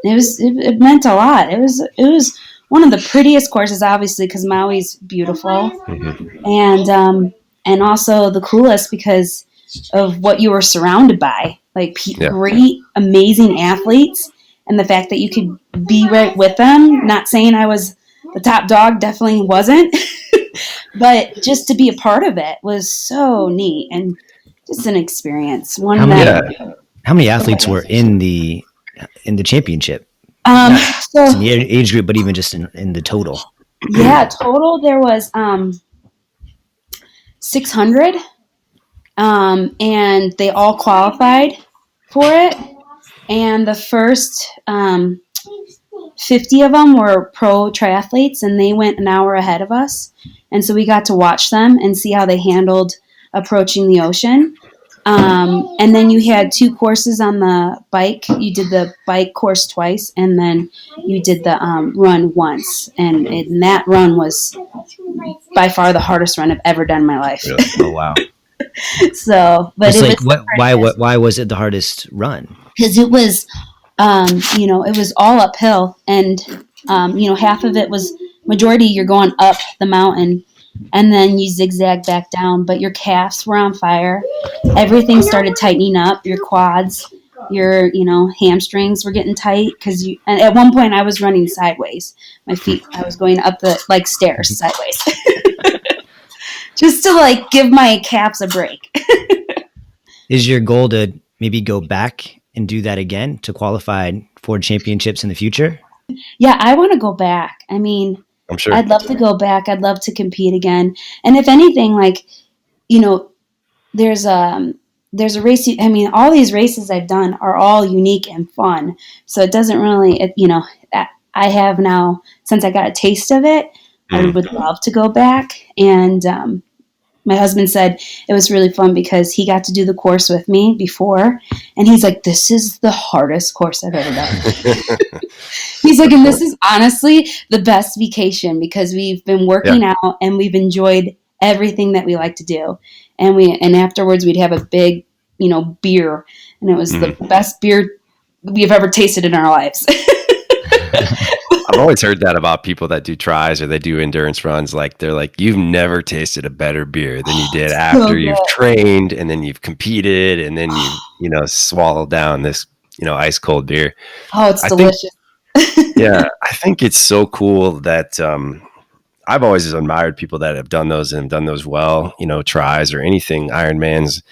it meant a lot. It was one of the prettiest courses, obviously, because Maui's beautiful. Mm-hmm. And also the coolest because of what you were surrounded by. Like great, amazing athletes. And the fact that you could be right with them. Not saying I was the top dog, definitely wasn't. But just to be a part of it was so neat and just an experience. How many athletes were in the championship? So in the age group, but even just in the total. Yeah, total there was 600, and they all qualified for it. And the first 50 of them were pro triathletes, and they went an hour ahead of us. And so we got to watch them and see how they handled approaching the ocean. And then you had 2 courses on the bike. You did the bike course twice, and then you did the run once. And that run was by far the hardest run I've ever done in my life. Really? Oh, wow. So, but it's like, why was it the hardest run? Because it was, it was all uphill, and half of it was majority you're going up the mountain, and then you zigzag back down. But your calves were on fire. Everything started tightening up. Your quads, your hamstrings were getting tight because and at one point I was running sideways. My feet, I was going up the stairs sideways, just to give my calves a break. Is your goal to maybe go back and do that again to qualify for championships in the future? Yeah, I want to go back. I mean, I'm sure I'd love to go back. I'd love to compete again. And if anything, there's a race. I mean, all these races I've done are all unique and fun. So it doesn't really, I have now, since I got a taste of it, I would love to go back. And my husband said it was really fun because he got to do the course with me before. And he's like, this is the hardest course I've ever done. He's like, and this is honestly the best vacation because we've been working out and we've enjoyed everything that we like to do. And afterwards we'd have a big, beer. And it was the best beer we've ever tasted in our lives. I've always heard that about people that do tris or they do endurance runs. They're like, you've never tasted a better beer than you did after you've trained and then you've competed and then you've, swallowed down this, ice cold beer. Oh, it's delicious. I think it's so cool that I've always admired people that have done those and have done those well, tris or anything, Ironmans,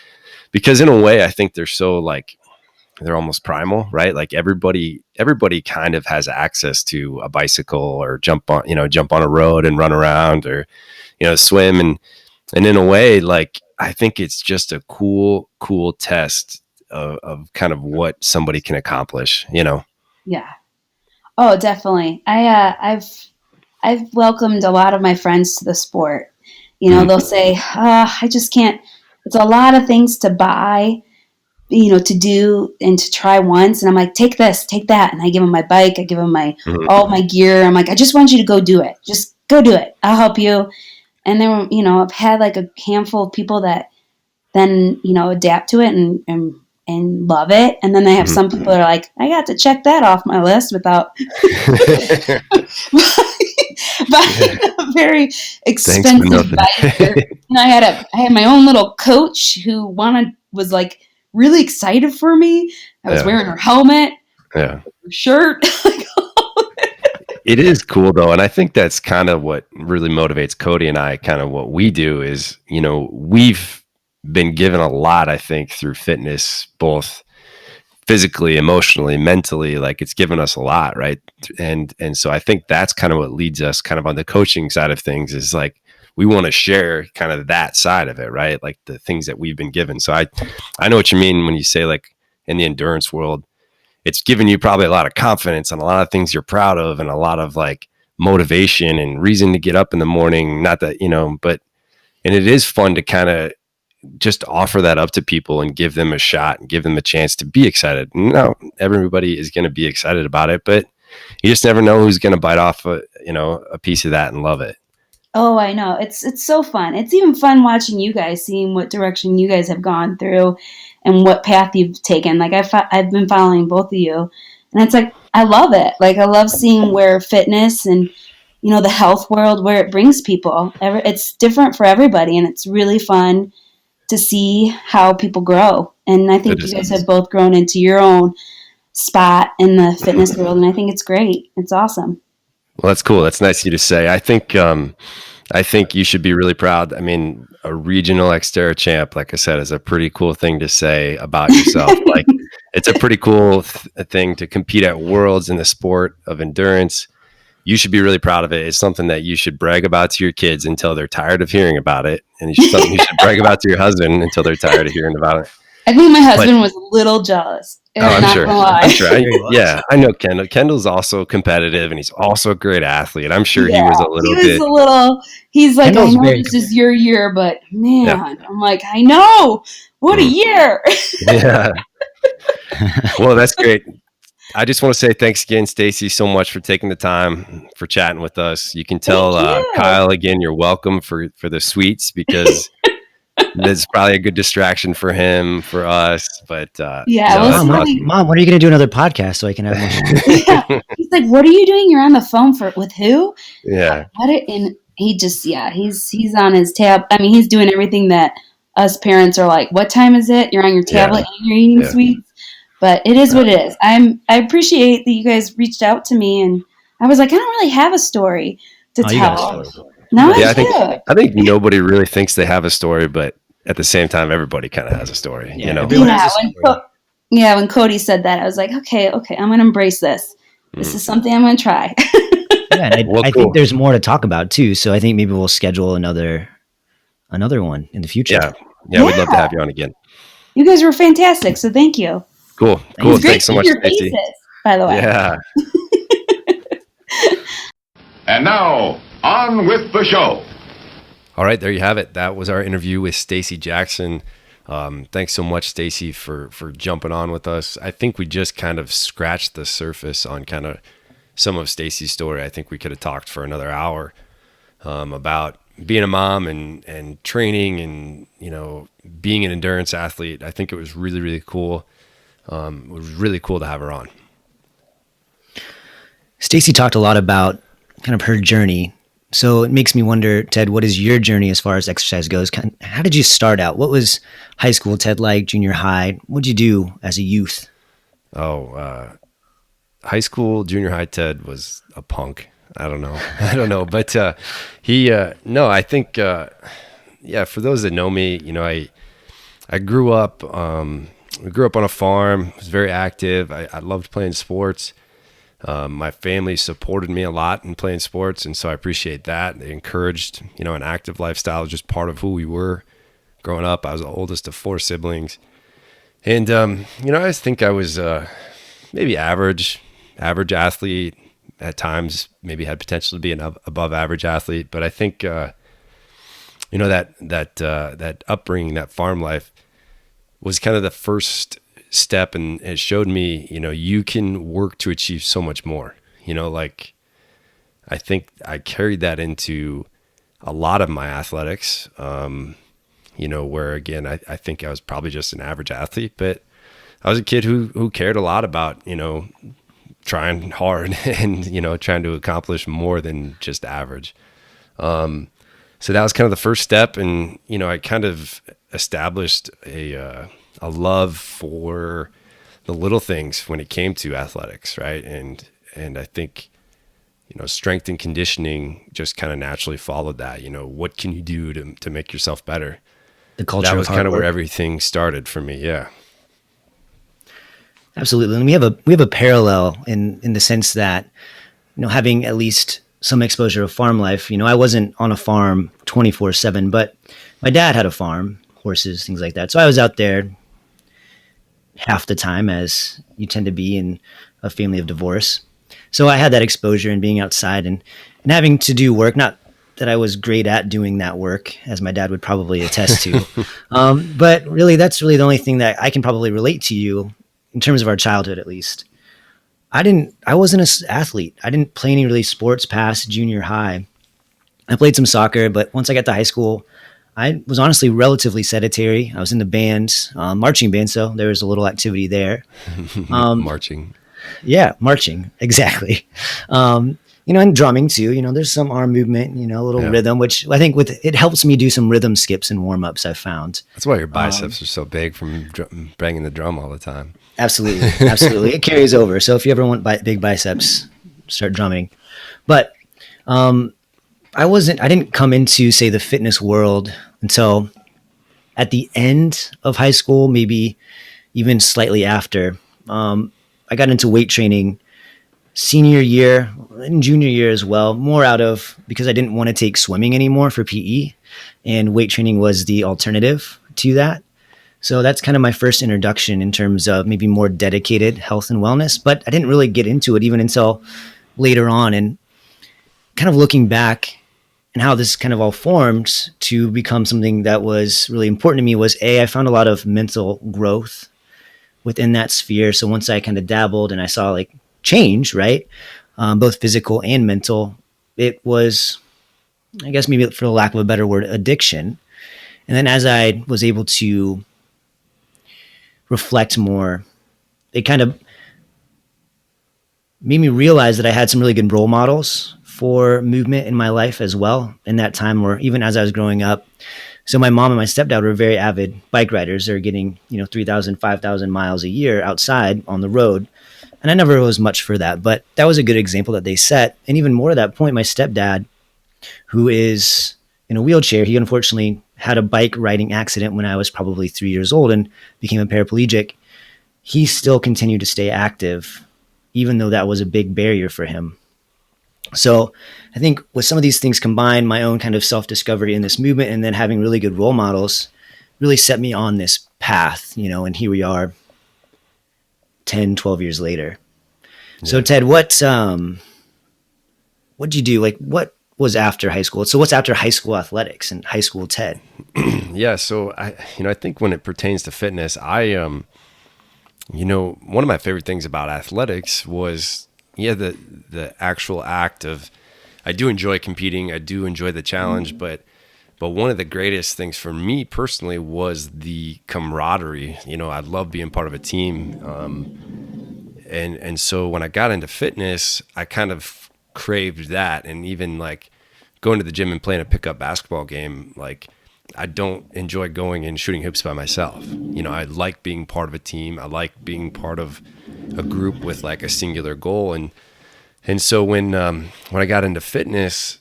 because in a way, I think they're so they're almost primal, right? Everybody kind of has access to a bicycle or jump on a road and run around or, swim. And in a way, I think it's just a cool test of kind of what somebody can accomplish, Yeah. Oh, definitely. I've welcomed a lot of my friends to the sport. They'll say, I just can't, it's a lot of things to buy, to do and to try once. And I'm like, take this, take that. And I give them my bike. I give them all my gear. I'm like, I just want you to go do it. Just go do it. I'll help you. And then, I've had a handful of people that then, adapt to it and love it. And then I have some people that are like, I got to check that off my list without buying a very expensive bike. And I had my own little coach who was really excited for me. I was wearing her helmet, her shirt. It is cool though. And I think that's kind of what really motivates Cody and I. Kind of what we do is, we've been given a lot, I think, through fitness, both physically, emotionally, mentally. It's given us a lot, right? And so I think that's kind of what leads us kind of on the coaching side of things is we want to share kind of that side of it, right? The things that we've been given. So I know what you mean when you say in the endurance world, it's given you probably a lot of confidence and a lot of things you're proud of and a lot of motivation and reason to get up in the morning. Not that, and it is fun to kind of just offer that up to people and give them a shot and give them a chance to be excited. No, everybody is going to be excited about it, but you just never know who's going to bite off a piece of that and love it. Oh, I know. It's so fun. It's even fun watching you guys, seeing what direction you guys have gone through and what path you've taken. I've been following both of you, and it's I love it. I love seeing where fitness and, the health world, where it brings people. It's different for everybody, and it's really fun to see how people grow. And I think you guys have both grown into your own spot in the fitness world, and I think it's great. It's awesome. Well, that's cool. That's nice of you to say. I think you should be really proud. I mean, a regional Xterra champ, like I said, is a pretty cool thing to say about yourself. It's a pretty cool thing to compete at worlds in the sport of endurance. You should be really proud of it. It's something that you should brag about to your kids until they're tired of hearing about it. And something you should brag about to your husband until they're tired of hearing about it. I think my husband was a little jealous. I'm sure. I know Kendall. Kendall's also competitive and he's also a great athlete. I'm sure he was a little bit. He's like, Kendall's I know this is your year, but man, I'm like, I know. What a year. Yeah. Well, that's great. I just want to say thanks again, Stacey, so much for taking the time for chatting with us. You can tell Kyle again, you're welcome for the sweets, because that's probably a good distraction for him, for us. But Mom, when are you going to do another podcast so I can have more? Yeah. He's like, what are you doing? You're on the phone with who? Yeah. And he just, he's on his tab. I mean, he's doing everything that us parents are like, what time is it? You're on your tablet and you're eating sweets. But it is what it is. I appreciate that you guys reached out to me, and I was like, I don't really have a story to tell. You got a story. No, I think nobody really thinks they have a story, but at the same time, everybody kind of has a story. Yeah, you know. Everyone has a story. When Cody said that, I was like, okay, I'm going to embrace this. This is something I'm going to try. Yeah, I think there's more to talk about too. So I think maybe we'll schedule another one in the future. Yeah, we'd love to have you on again. You guys were fantastic, so thank you. Cool. Thanks so much, Stacey. By the way. Yeah. And now, on with the show. All right, there you have it. That was our interview with Stacey Jackson. Thanks so much, Stacey, for jumping on with us. I think we just kind of scratched the surface on kind of some of Stacey's story. I think we could have talked for another hour about being a mom and training and, being an endurance athlete. I think it was really, really cool. It was really cool to have her on. Stacey talked a lot about kind of her journey. So it makes me wonder, Ted, what is your journey as far as exercise goes? How did you start out? What was high school, Ted, like, junior high? What did you do as a youth? High school, junior high, Ted was a punk. I don't know. But I think, for those that know me, I grew up on a farm, was very active. I loved playing sports. My family supported me a lot in playing sports, and so I appreciate that. They encouraged, an active lifestyle, just part of who we were growing up. I was the oldest of 4 siblings. And, I think I was maybe average athlete. At times, maybe had potential to be an above average athlete. But I think, that upbringing, that farm life was kind of the first step, and it showed me, you can work to achieve so much more. I think I carried that into a lot of my athletics, where again, I think I was probably just an average athlete, but I was a kid who cared a lot about, trying hard and, trying to accomplish more than just average. So that was kind of the first step. And, I kind of established a love for the little things when it came to athletics. Right. And I think, strength and conditioning just kind of naturally followed that. What can you do to make yourself better? The culture that was kind of where everything started for me. Yeah. Absolutely. And we have a parallel in the sense that, having at least some exposure of farm life, I wasn't on a farm 24/7, but my dad had a farm, horses, things like that. So I was out there half the time, as you tend to be in a family of divorce. So I had that exposure and being outside and having to do work, not that I was great at doing that work, as my dad would probably attest to. But really, that's really the only thing that I can probably relate to you in terms of our childhood, at least. I wasn't an athlete. I didn't play any really sports past junior high. I played some soccer, but once I got to high school, I was honestly relatively sedentary. I was in the bands, marching band, so there was a little activity there. Marching. Yeah, marching, exactly. And drumming too. There's some arm movement, a little rhythm, which I think it helps me do some rhythm skips and warm ups. I've found. That's why your biceps are so big from banging the drum all the time. Absolutely, absolutely. It carries over. So if you ever want big biceps, start drumming. But I didn't come into, say, the fitness world until at the end of high school, maybe even slightly after. I got into weight training senior year and junior year as well, more because I didn't want to take swimming anymore for PE, and weight training was the alternative to that. So that's kind of my first introduction in terms of maybe more dedicated health and wellness, but I didn't really get into it even until later on. And kind of looking back and how this kind of all formed to become something that was really important to me was I found a lot of mental growth within that sphere. So once I kind of dabbled and I saw like change, right? Both physical and mental, it was, I guess maybe for the lack of a better word, addiction. And then as I was able to reflect more, it kind of made me realize that I had some really good role models for movement in my life as well in that time, or even as I was growing up. So my mom and my stepdad were very avid bike riders. They're getting, 3,000, 5,000 miles a year outside on the road. And I never was much for that, but that was a good example that they set. And even more to that point, my stepdad, who is in a wheelchair, he unfortunately had a bike riding accident when I was probably 3 years old and became a paraplegic. He still continued to stay active, even though that was a big barrier for him. So I think with some of these things combined, my own kind of self-discovery in this movement and then having really good role models really set me on this path, and here we are 10, 12 years later. Yeah. So Ted, what'd you do? Like what was after high school? So what's after high school athletics and high school Ted? Yeah. So I think when it pertains to fitness, one of my favorite things about athletics was, the actual act of, I do enjoy competing. I do enjoy the challenge, but one of the greatest things for me personally was the camaraderie. I love being part of a team. And so when I got into fitness, I kind of craved that. And even like going to the gym and playing a pickup basketball game, like I don't enjoy going and shooting hoops by myself. I like being part of a team. I like being part of a group with like a singular goal. And so when I got into fitness,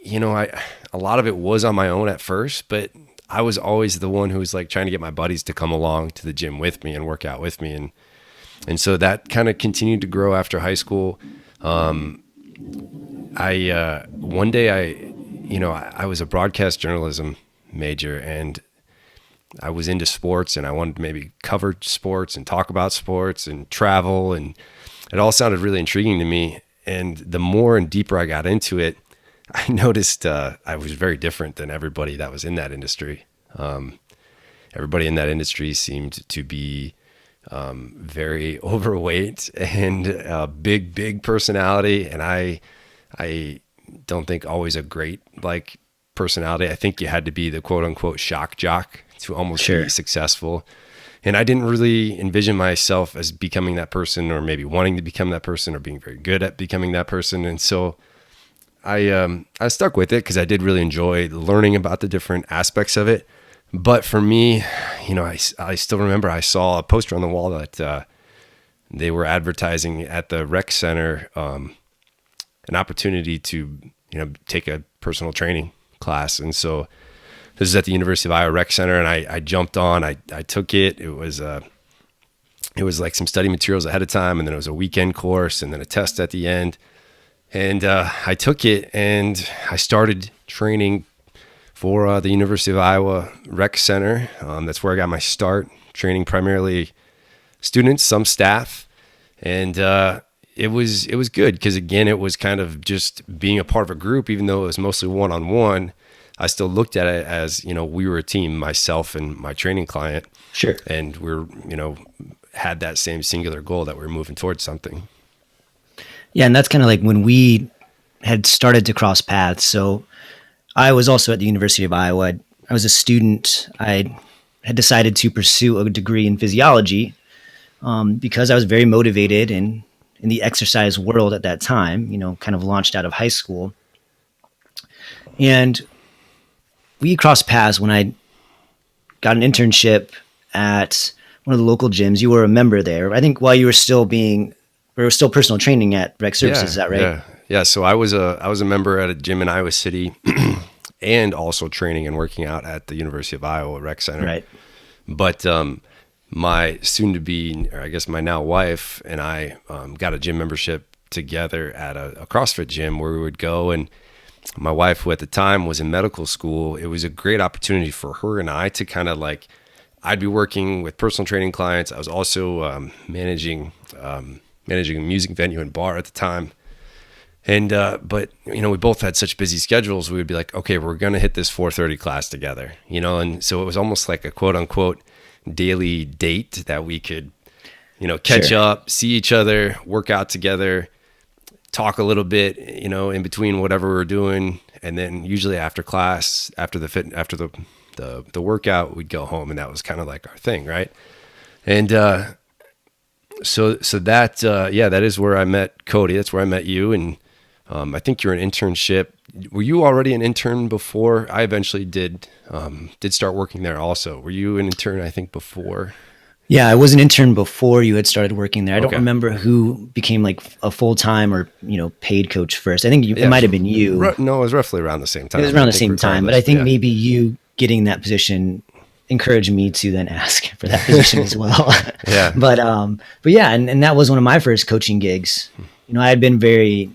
a lot of it was on my own at first, but I was always the one who was like trying to get my buddies to come along to the gym with me and work out with me. And so that kind of continued to grow after high school. One day I was a broadcast journalism major and I was into sports and I wanted to maybe cover sports and talk about sports and travel, and it all sounded really intriguing to me. And the more and deeper I got into it, I noticed I was very different than everybody that was in that industry. Everybody in that industry seemed to be very overweight and a big personality, and I don't think always a great like personality. I think you had to be the quote unquote shock jock to almost be successful. And I didn't really envision myself as becoming that person, or maybe wanting to become that person, or being very good at becoming that person. And so I stuck with it because I did really enjoy learning about the different aspects of it. But for me, I still remember I saw a poster on the wall that they were advertising at the rec center an opportunity to take a personal training class. And so this is at the University of Iowa Rec Center, and I jumped on. I took it. It was like some study materials ahead of time, and then it was a weekend course, and then a test at the end. And I took it, and I started training for the University of Iowa Rec Center. That's where I got my start, training primarily students, some staff, and it was good because, again, it was kind of just being a part of a group. Even though it was mostly one-on-one, I still looked at it as, we were a team, myself and my training client. Sure. And we're, had that same singular goal that we were moving towards something. Yeah. And that's kind of like when we had started to cross paths. So I was also at the University of Iowa. I was a student. I had decided to pursue a degree in physiology because I was very motivated in the exercise world at that time, kind of launched out of high school. And we crossed paths when I got an internship at one of the local gyms. You were a member there, I think, while you were still personal training at Rec Services. Is that right? Yeah. So I was a member at a gym in Iowa City, and also training and working out at the University of Iowa Rec Center. Right. But my soon-to-be, or I guess my now wife, and I got a gym membership together at a CrossFit gym where we would go. And my wife, who at the time was in medical school, it was a great opportunity for her and I to kind of like, I'd be working with personal training clients. I was also managing a music venue and bar at the time. And, but, you know, we both had such busy schedules. We would be like, okay, we're going to hit this 4:30 class together, you know? And so it was almost like a quote unquote daily date that we could, you know, catch up, see each other, work out together, talk a little bit, you know, in between whatever we're doing. And then usually after class, after the workout, we'd go home, and that was kind of like our thing. Right. And, so that, that is where I met Cody. That's where I met you. And, I think you're an internship. Were you already an intern before? I eventually did start working there also. Were you an intern, I think, before? Yeah, I was an intern before you had started working there. I don't remember who became like a full-time or, you know, paid coach first. I think it might have been you. No, it was roughly around the same time. It was around the same time, but I think maybe you getting that position encouraged me to then ask for that position as well. Yeah. But yeah, and that was one of my first coaching gigs. You know, I had been very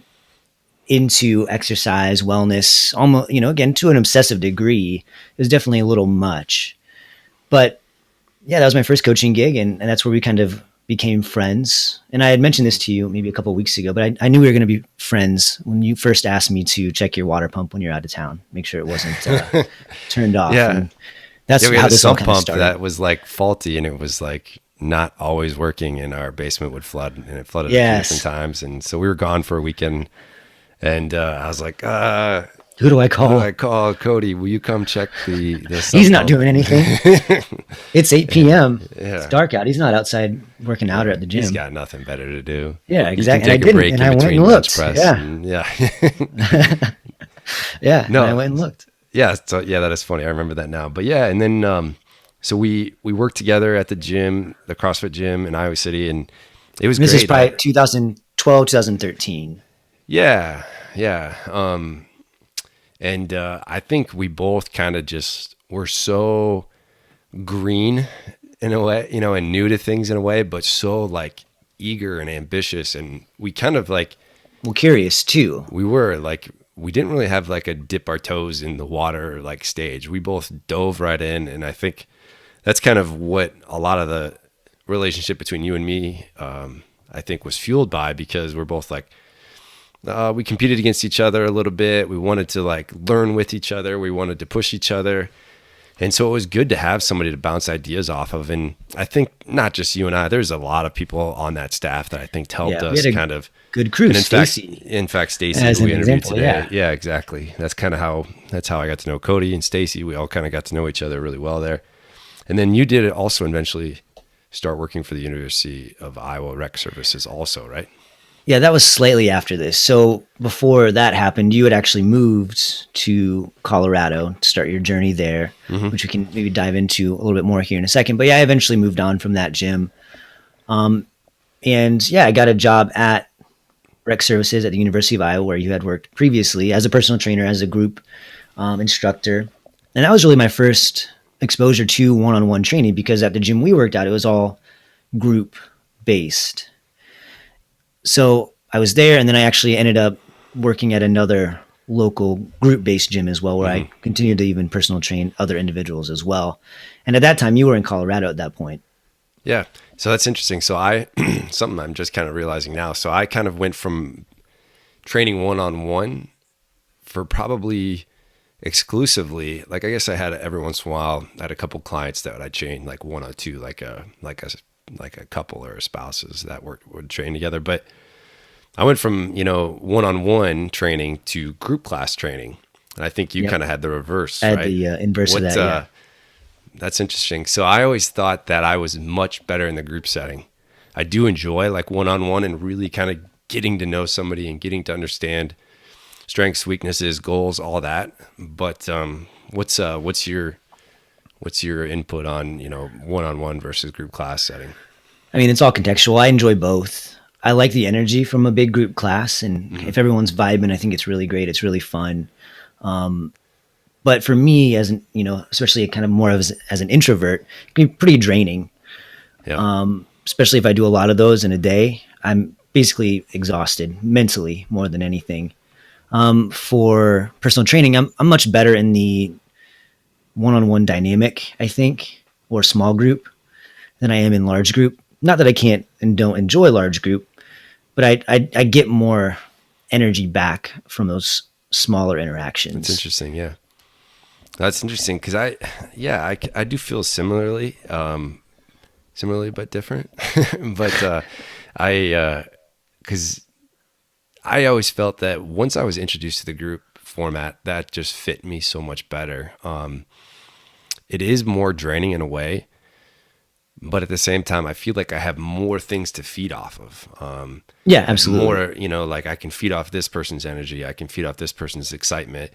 into exercise, wellness, almost, you know, again, to an obsessive degree. It was definitely a little much, but yeah, that was my first coaching gig. And that's where we kind of became friends. And I had mentioned this to you maybe a couple of weeks ago, but I knew we were going to be friends when you first asked me to check your water pump when you're out of town, make sure it wasn't turned off. Yeah. And that's we how had this a all sump kind of pump started. that was like faulty, and it was like not always working, and our basement would flood, and it flooded a few different times. And so we were gone for a weekend, and I was like, who do I call? Who do I call? Cody, will you come check the He's not doing anything. It's 8 p.m. Yeah. It's dark out. He's not outside working out or at the gym. He's got nothing better to do. Yeah, exactly. He can take a break in between bench press. Yeah. Yeah. No, I went and looked. Yeah. So yeah, that is funny. I remember that now. But yeah, and then so we worked together at the gym, the CrossFit gym in Iowa City, and it was this great. This is probably 2012, 2013. Yeah. And I think we both kind of just were so green in a way, you know, and new to things in a way, but so like eager and ambitious. And we kind of like, well, curious too. We were like, we didn't really have like a dip our toes in the water like stage. We both dove right in. And I think that's kind of what a lot of the relationship between you and me, I think was fueled by, because we're both like, we competed against each other a little bit. We wanted to like learn with each other. We wanted to push each other. And so it was good to have somebody to bounce ideas off of. And I think not just you and I, there's a lot of people on that staff that I think helped us kind of. Good crew. In fact, Stacey, who we interviewed today. Yeah, exactly. That's how I got to know Cody and Stacey. We all kind of got to know each other really well there. And then you did also eventually start working for the University of Iowa Rec Services also, right? Yeah, that was slightly after this. So before that happened, you had actually moved to Colorado to start your journey there, which we can maybe dive into a little bit more here in a second. But yeah, I eventually moved on from that gym. And yeah, I got a job at Rec Services at the University of Iowa, where you had worked previously as a personal trainer, as a group instructor. And that was really my first exposure to one-on-one training, because at the gym we worked at, it was all group based. So I was there, and then I actually ended up working at another local group-based gym as well, where I continued to even personal train other individuals as well. And at that time, you were in Colorado at that point. Yeah. So that's interesting. So something I'm just kind of realizing now. So I kind of went from training one-on-one for probably exclusively, like, I guess I had every once in a while, I had a couple clients that I trained like one or two, like a couple or spouses that would train together. But I went from, you know, one-on-one training to group class training. And I think you kind of had the reverse, I had right? the inverse of that, yeah. That's interesting. So I always thought that I was much better in the group setting. I do enjoy like one-on-one and really kind of getting to know somebody and getting to understand strengths, weaknesses, goals, all that. But what's your input on, you know, one-on-one versus group class setting? I mean, it's all contextual. I enjoy both. I like the energy from a big group class, and if everyone's vibing, I think it's really great. It's really fun. But for me, as an, you know, especially kind of more as an introvert, it can be pretty draining. Yeah. Especially if I do a lot of those in a day. I'm basically exhausted mentally more than anything. For personal training, I'm much better in the one-on-one dynamic, I think, or small group than I am in large group. Not that I can't and don't enjoy large group, but I get more energy back from those smaller interactions. That's interesting. Yeah. That's interesting. Cause I do feel similarly, but different, but, cause I always felt that once I was introduced to the group format, that just fit me so much better. It is more draining in a way, but at the same time, I feel like I have more things to feed off of. Yeah, absolutely. More, like I can feed off this person's energy. I can feed off this person's excitement.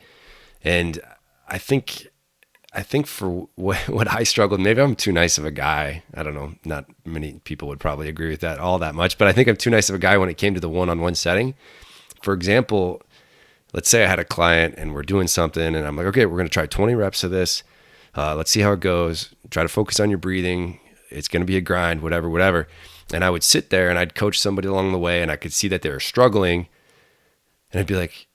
And I think for what I struggled, maybe I'm too nice of a guy. I don't know. Not many people would probably agree with that all that much, but I think I'm too nice of a guy when it came to the one-on-one setting. For example, let's say I had a client and we're doing something and I'm like, okay, we're going to try 20 reps of this. Let's see how it goes. Try to focus on your breathing. It's going to be a grind, whatever. And I would sit there and I'd coach somebody along the way and I could see that they were struggling. And I'd be like,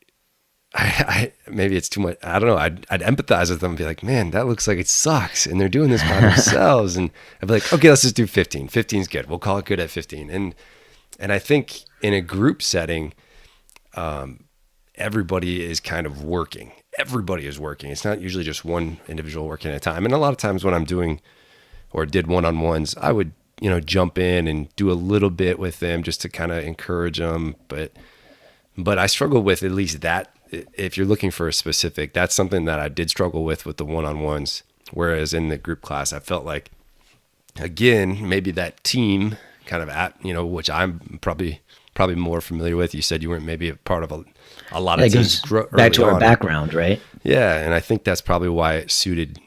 I maybe it's too much. I don't know. I'd empathize with them and be like, man, that looks like it sucks. And they're doing this by themselves. And I'd be like, okay, let's just do 15. 15 is good. We'll call it good at 15. And I think in a group setting, everybody is kind of working. Everybody is working. It's not usually just one individual working at a time. And a lot of times when I'm doing or did one-on-ones, I would, jump in and do a little bit with them just to kind of encourage them. But I struggle with at least that. If you're looking for a specific, that's something that I did struggle with the one-on-ones. Whereas in the group class, I felt like, again, maybe that team kind of which I'm probably more familiar with. You said you weren't maybe a part of a lot of teams. Goes back to our background, right? Yeah, and I think that's probably why it suited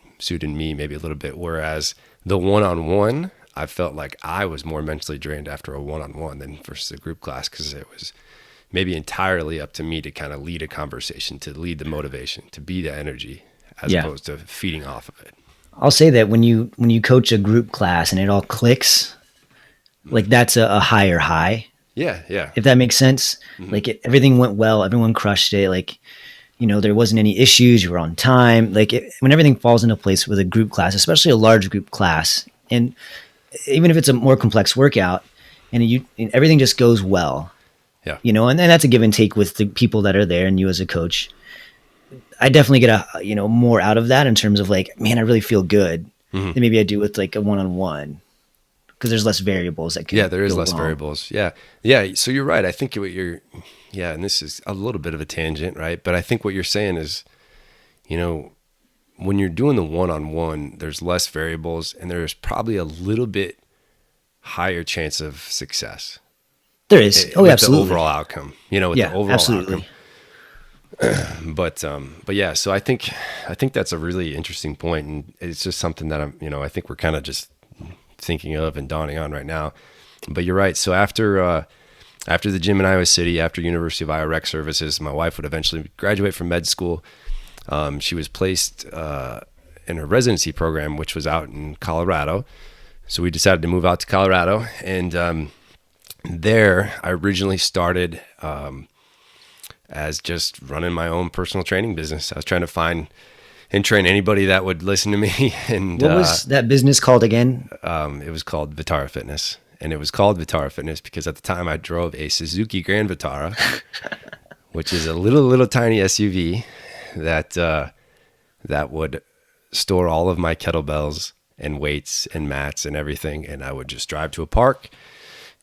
me maybe a little bit. Whereas the one-on-one, I felt like I was more mentally drained after a one-on-one than versus a group class, because it was maybe entirely up to me to kind of lead a conversation, to lead the motivation, to be the energy, as opposed to feeding off of it. I'll say that when you coach a group class and it all clicks, like that's a higher high. Yeah. If that makes sense. Mm-hmm. Like everything went well, everyone crushed it. Like, there wasn't any issues. You were on time. Like when everything falls into place with a group class, especially a large group class, and even if it's a more complex workout, and everything just goes well. Yeah. And that's a give and take with the people that are there and you as a coach. I definitely get more out of that in terms of like, man, I really feel good than maybe I do with like a one-on-one, because there's less variables that can. Yeah, there is less variables. Yeah. So you're right. I think and this is a little bit of a tangent, right? But I think what you're saying is, when you're doing the one-on-one, there's less variables and there's probably a little bit higher chance of success. There is. Oh, absolutely. The overall outcome, with the overall absolutely. Outcome. But yeah, so I think that's a really interesting point, and it's just something that I think we're kind of just thinking of and dawning on right now. But you're right. So after the gym in Iowa City, after University of Iowa Rec Services, my wife would eventually graduate from med school. She was placed in a residency program, which was out in Colorado. So we decided to move out to Colorado, and there I originally started as just running my own personal training business. I was trying to find and train anybody that would listen to me. And what was that business called again? It was called Vitara Fitness, and it was called Vitara Fitness because at the time I drove a Suzuki Grand Vitara, which is a little tiny SUV that would store all of my kettlebells and weights and mats and everything. And I would just drive to a park,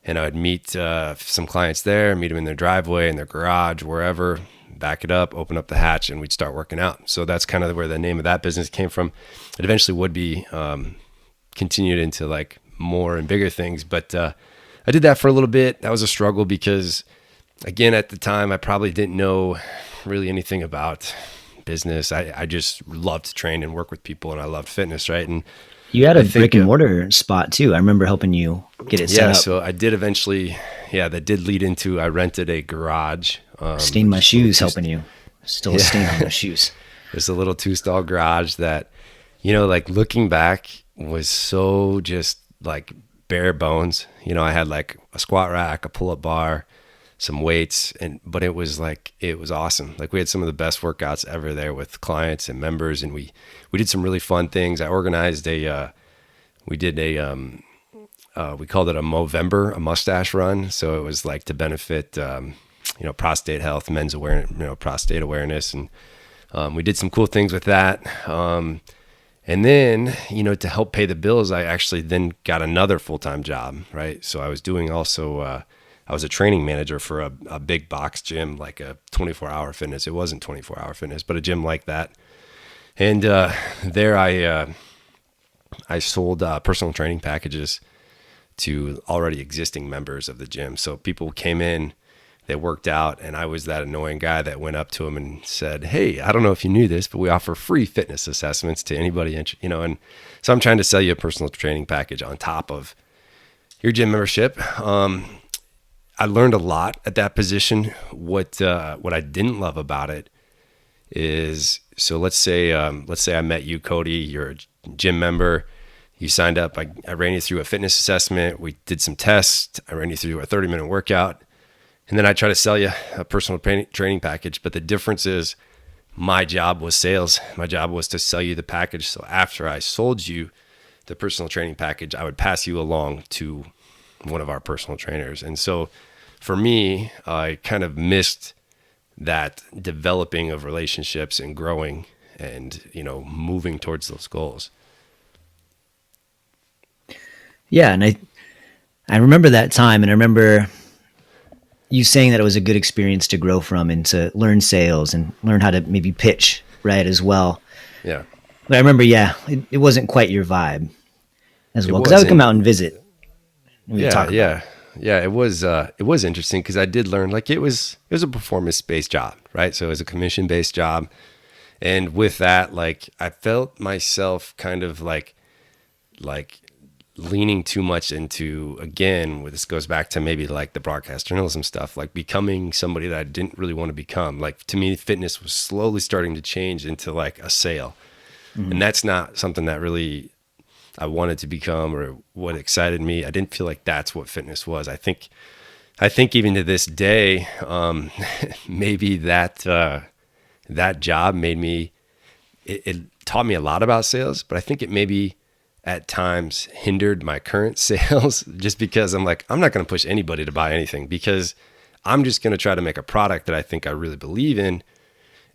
and I would meet some clients there, meet them in their driveway, in their garage, wherever, back it up, open up the hatch, and we'd start working out. So that's kind of where the name of that business came from. It eventually would be continued into like more and bigger things. But I did that for a little bit. That was a struggle because, again, at the time, I probably didn't know really anything about business. I just loved to train and work with people, and I loved fitness, right? And you had a brick and mortar spot too. I remember helping you get it set up. Yeah, so I did eventually. Yeah, that did lead into, I rented a garage. Stained my shoes helping you. Still a stain on my shoes. There's a little 2-stall garage that, like looking back was so just like bare bones. I had like a squat rack, a pull-up bar, some weights, but it was awesome. Like we had some of the best workouts ever there with clients and members, and we did some really fun things. I organized we called it a Movember, a mustache run. So it was like to benefit prostate health, men's awareness, prostate awareness. And we did some cool things with that. And then, to help pay the bills, I actually then got another full-time job, right? So I was doing also, I was a training manager for a big box gym, like a 24-hour fitness. It wasn't 24-hour fitness, but a gym like that. And there I sold personal training packages to already existing members of the gym. So people came in, they worked out, and I was that annoying guy that went up to them and said, "Hey, I don't know if you knew this, but we offer free fitness assessments to anybody, and so I'm trying to sell you a personal training package on top of your gym membership." I learned a lot at that position. What I didn't love about it is, so let's say I met you, Cody, you're a gym member. You signed up. I ran you through a fitness assessment. We did some tests. I ran you through a 30-minute workout. And then I try to sell you a personal training package. But the difference is my job was sales. My job was to sell you the package. So after I sold you the personal training package, I would pass you along to one of our personal trainers. And so for me, I kind of missed that developing of relationships and growing and, moving towards those goals. Yeah. And I remember that time, and I remember you saying that it was a good experience to grow from and to learn sales and learn how to maybe pitch right as well. Yeah. But I remember, it wasn't quite your vibe as well. Cause I would come out and visit. Yeah. It was interesting because I did learn, like, it was a performance-based job, right? So it was a commission-based job. And with that, like, I felt myself kind of like leaning too much into, again, this goes back to maybe like the broadcast journalism stuff, like becoming somebody that I didn't really want to become. Like, to me, fitness was slowly starting to change into like a sale. Mm-hmm. And that's not something that really I wanted to become or what excited me. I didn't feel like that's what fitness was. I think even to this day, maybe that job made me, it taught me a lot about sales, but I think it maybe at times hindered my current sales, just because I'm like, I'm not going to push anybody to buy anything, because I'm just going to try to make a product that I think I really believe in.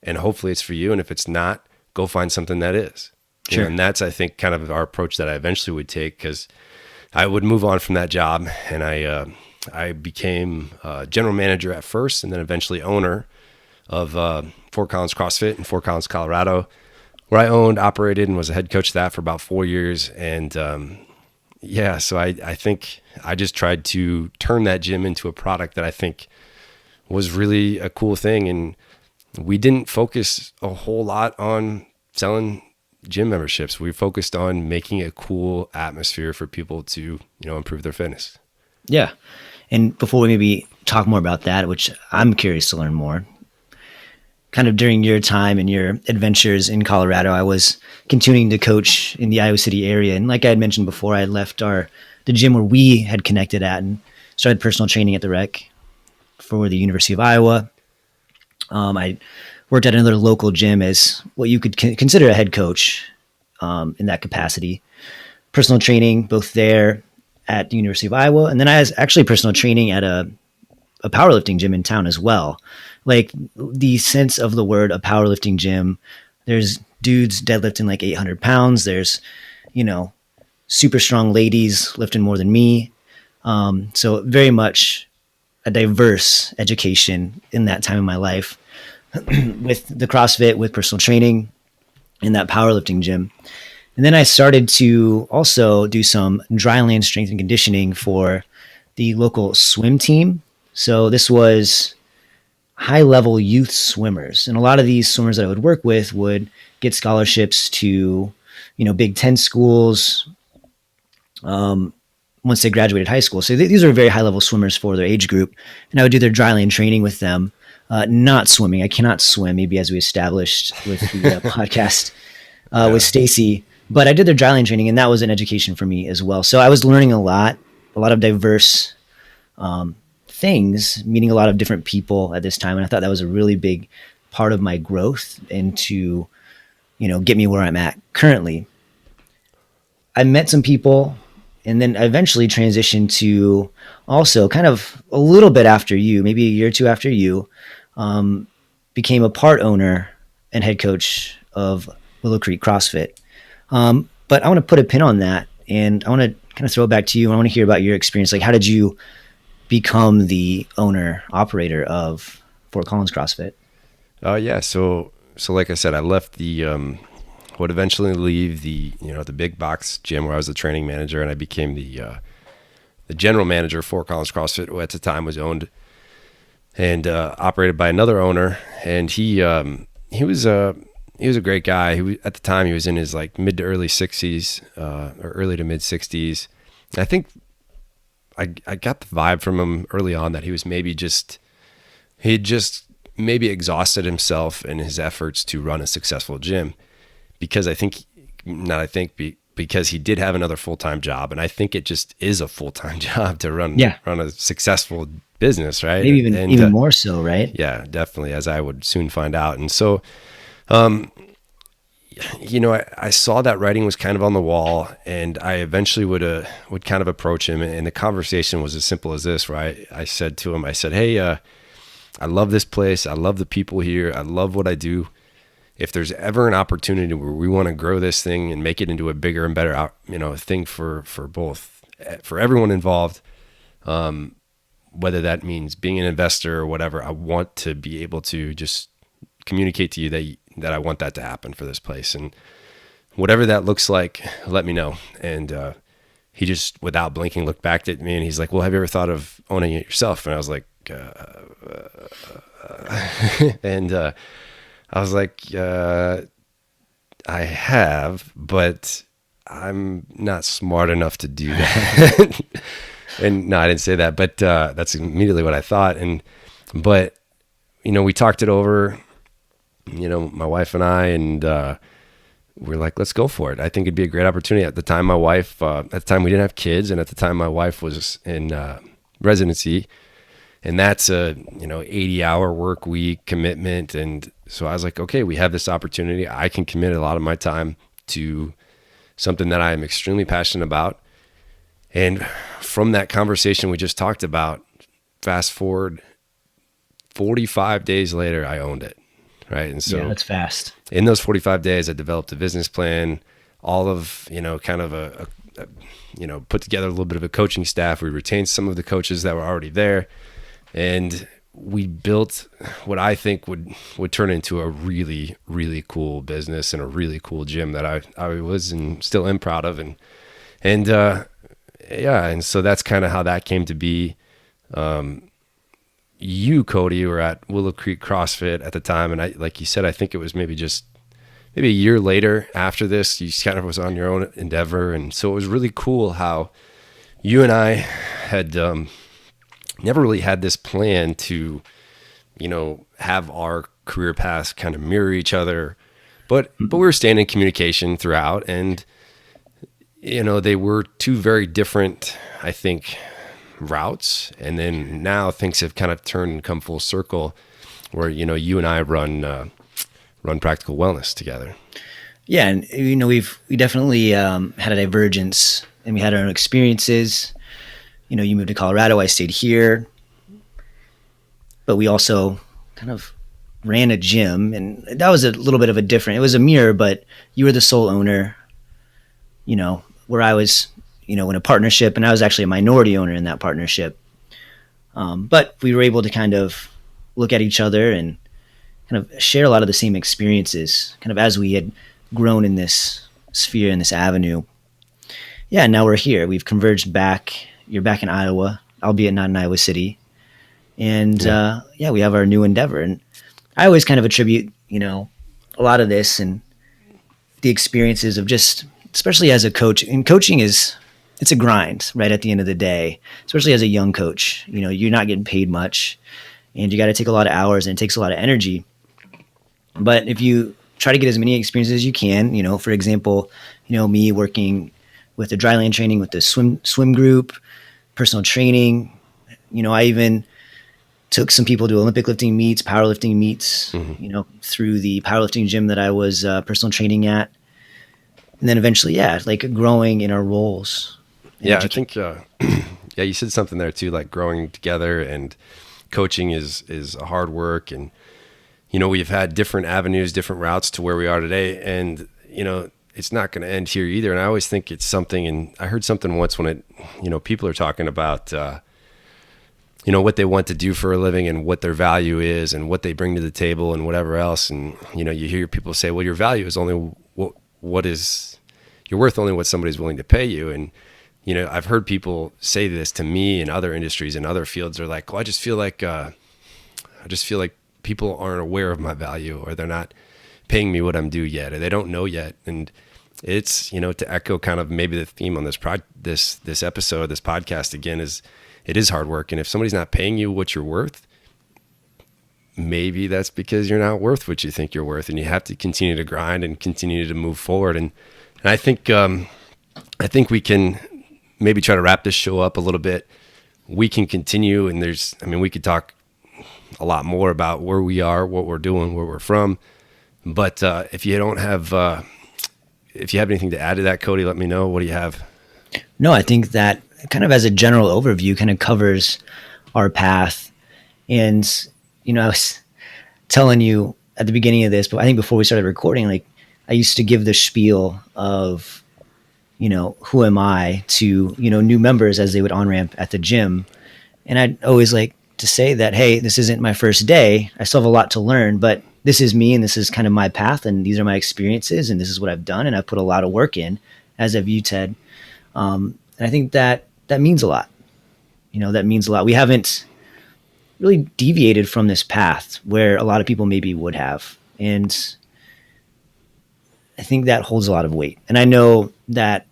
And hopefully it's for you. And if it's not, go find something that is. Sure. And that's, I think, kind of our approach that I eventually would take, because I would move on from that job, and I became general manager at first, and then eventually owner of Fort Collins CrossFit in Fort Collins, Colorado, where I owned, operated, and was a head coach of that for about 4 years. And so I think I just tried to turn that gym into a product that I think was really a cool thing. And we didn't focus a whole lot on selling gym memberships. We focused on making a cool atmosphere for people to, improve their fitness. Yeah. And before we maybe talk more about that, which I'm curious to learn more, kind of during your time and your adventures in Colorado, I was continuing to coach in the Iowa City area. And like I had mentioned before, I had left the gym where we had connected at and started personal training at the rec for the University of Iowa. I worked at another local gym as what you could consider a head coach in that capacity. Personal training, both there at the University of Iowa. And then I was actually personal training at a powerlifting gym in town as well. Like, the sense of the word, a powerlifting gym, there's dudes deadlifting like 800 pounds. There's, super strong ladies lifting more than me. So very much a diverse education in that time of my life with the CrossFit, with personal training in that powerlifting gym. And then I started to also do some dryland strength and conditioning for the local swim team. So this was high-level youth swimmers. And a lot of these swimmers that I would work with would get scholarships to, Big Ten schools once they graduated high school. So these are very high-level swimmers for their age group. And I would do their dryland training with them, not swimming. I cannot swim, maybe as we established with the podcast with Stacey. But I did their dryland training, and that was an education for me as well. So I was learning a lot of diverse things, meeting a lot of different people at this time. And I thought that was a really big part of my growth and to, get me where I'm at currently. I met some people and then eventually transitioned to also kind of a little bit after you, maybe a year or two after you, became a part owner and head coach of Willow Creek CrossFit. But I want to put a pin on that, and I want to kind of throw it back to you. I want to hear about your experience. Like, how did you become the owner operator of Fort Collins CrossFit? Yeah. So like I said, I left the, would eventually leave the, the big box gym where I was the training manager, and I became the general manager of Fort Collins CrossFit, who at the time was owned and operated by another owner. And he was a great guy. At the time he was in his like mid to early 60s, or early to mid 60s. And I think I got the vibe from him early on that he was maybe maybe exhausted himself in his efforts to run a successful gym, because because he did have another full-time job. And I think it just is a full-time job to run a successsail business, right? Maybe even more so, right? Yeah, definitely, as I would soon find out. And so, I saw that writing was kind of on the wall, and I eventually would kind of approach him. And the conversation was as simple as this, where I said to him, hey, I love this place. I love the people here. I love what I do. If there's ever an opportunity where we want to grow this thing and make it into a bigger and better, thing for everyone involved, whether that means being an investor or whatever, I want to be able to just communicate to you that I want that to happen for this place. And whatever that looks like, let me know. And he just, without blinking, looked back at me and he's like, well, have you ever thought of owning it yourself? And I was like, and I was like, I have, but I'm not smart enough to do that. And no, I didn't say that, but that's immediately what I thought. But we talked it over, my wife and I, and we're like, let's go for it. I think it'd be a great opportunity. At the time, my wife, at the time we didn't have kids, and at the time my wife was in residency, and that's a 80-hour work week commitment. And so I was like, okay, we have this opportunity. I can commit a lot of my time to something that I am extremely passionate about. And from that conversation we just talked about, fast forward 45 days later, I owned it. Right. And so that's fast. In those 45 days, I developed a business plan, all of, kind of put together a little bit of a coaching staff. We retained some of the coaches that were already there, and we built what I think would turn into a really, really cool business and a really cool gym that I was and still am proud of. And so that's kind of how that came to be. You, Cody, were at Willow Creek CrossFit at the time, and like you said, I think it was maybe a year later after this, you kind of was on your own endeavor. And so it was really cool how you and I had never really had this plan to, have our career paths kind of mirror each other, but we were staying in communication throughout. And, they were two very different, I think, routes. And then now things have kind of turned and come full circle where, you and I run Practical Wellness together. Yeah. And, we definitely had a divergence, and we had our own experiences. You moved to Colorado, I stayed here, but we also kind of ran a gym, and that was a little bit of it was a mirror, but you were the sole owner, where I was, in a partnership, and I was actually a minority owner in that partnership. But we were able to kind of look at each other and kind of share a lot of the same experiences, kind of as we had grown in this sphere, in this avenue. Yeah, now we're here. We've converged back. You're back in Iowa, albeit not in Iowa City. And we have our new endeavor. And I always kind of attribute, a lot of this and the experiences of just, especially as a coach, and coaching it's a grind, right? At the end of the day, especially as a young coach, you're not getting paid much, and you got to take a lot of hours, and it takes a lot of energy. But if you try to get as many experiences as you can, for example, me working with the dryland training, with the swim group, personal training, I even took some people to Olympic lifting meets, powerlifting meets, through the powerlifting gym that I was personal training at. And then eventually, growing in our roles Yeah, I think, yeah, you said something there too, like growing together, and coaching is hard work. And, you know, we've had different avenues, different routes to where we are today. And, you know, it's not going to end here either. And I always think it's something, and I heard something once when people are talking about, you know, what they want to do for a living and what their value is and what they bring to the table and whatever else. And, you know, you hear people say, well, your value is only you're worth only what somebody's willing to pay you. And, you know, I've heard people say this to me in other industries and other fields. They're like, well, I just feel like people aren't aware of my value, or they're not paying me what I'm due yet, or they don't know yet. And it's, you know, to echo kind of maybe the theme on this episode, this podcast again, is it is hard work. And if somebody's not paying you what you're worth, maybe that's because you're not worth what you think you're worth, and you have to continue to grind and continue to move forward. And I think we can maybe try to wrap this show up a little bit. We can continue, and we could talk a lot more about where we are, what we're doing, where we're from. But if you have anything to add to that, Cody, let me know. What do you have? No, I think that kind of as a general overview kind of covers our path. And, you know, I was telling you at the beginning of this, but I think before we started recording, like, I used to give the spiel of, you know, who am I to, you know, new members as they would on-ramp at the gym. And I'd always like to say that, hey, this isn't my first day. I still have a lot to learn, but this is me, and this is kind of my path, and these are my experiences, and this is what I've done, and I've put a lot of work in, as have you, Ted. And I think that means a lot. You know, that means a lot. We haven't really deviated from this path where a lot of people maybe would have. And I think that holds a lot of weight. And I know that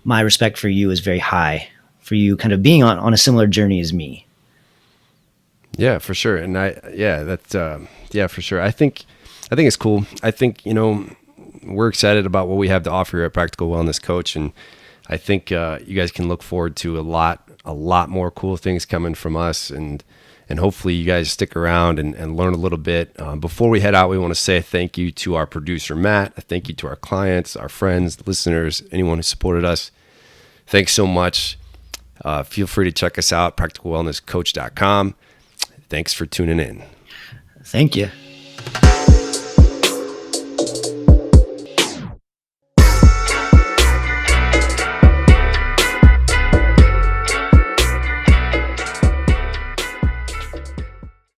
my respect for you is very high, for you kind of being on a similar journey as me. Yeah, for sure. And for sure. I think it's cool. I think, you know, we're excited about what we have to offer here at Practical Wellness Coach. And I think you guys can look forward to a lot more cool things coming from us. And hopefully you guys stick around and learn a little bit. Before we head out, we want to say thank you to our producer, Matt. A thank you to our clients, our friends, listeners, anyone who supported us. Thanks so much. Feel free to check us out, practicalwellnesscoach.com. Thanks for tuning in. Thank you.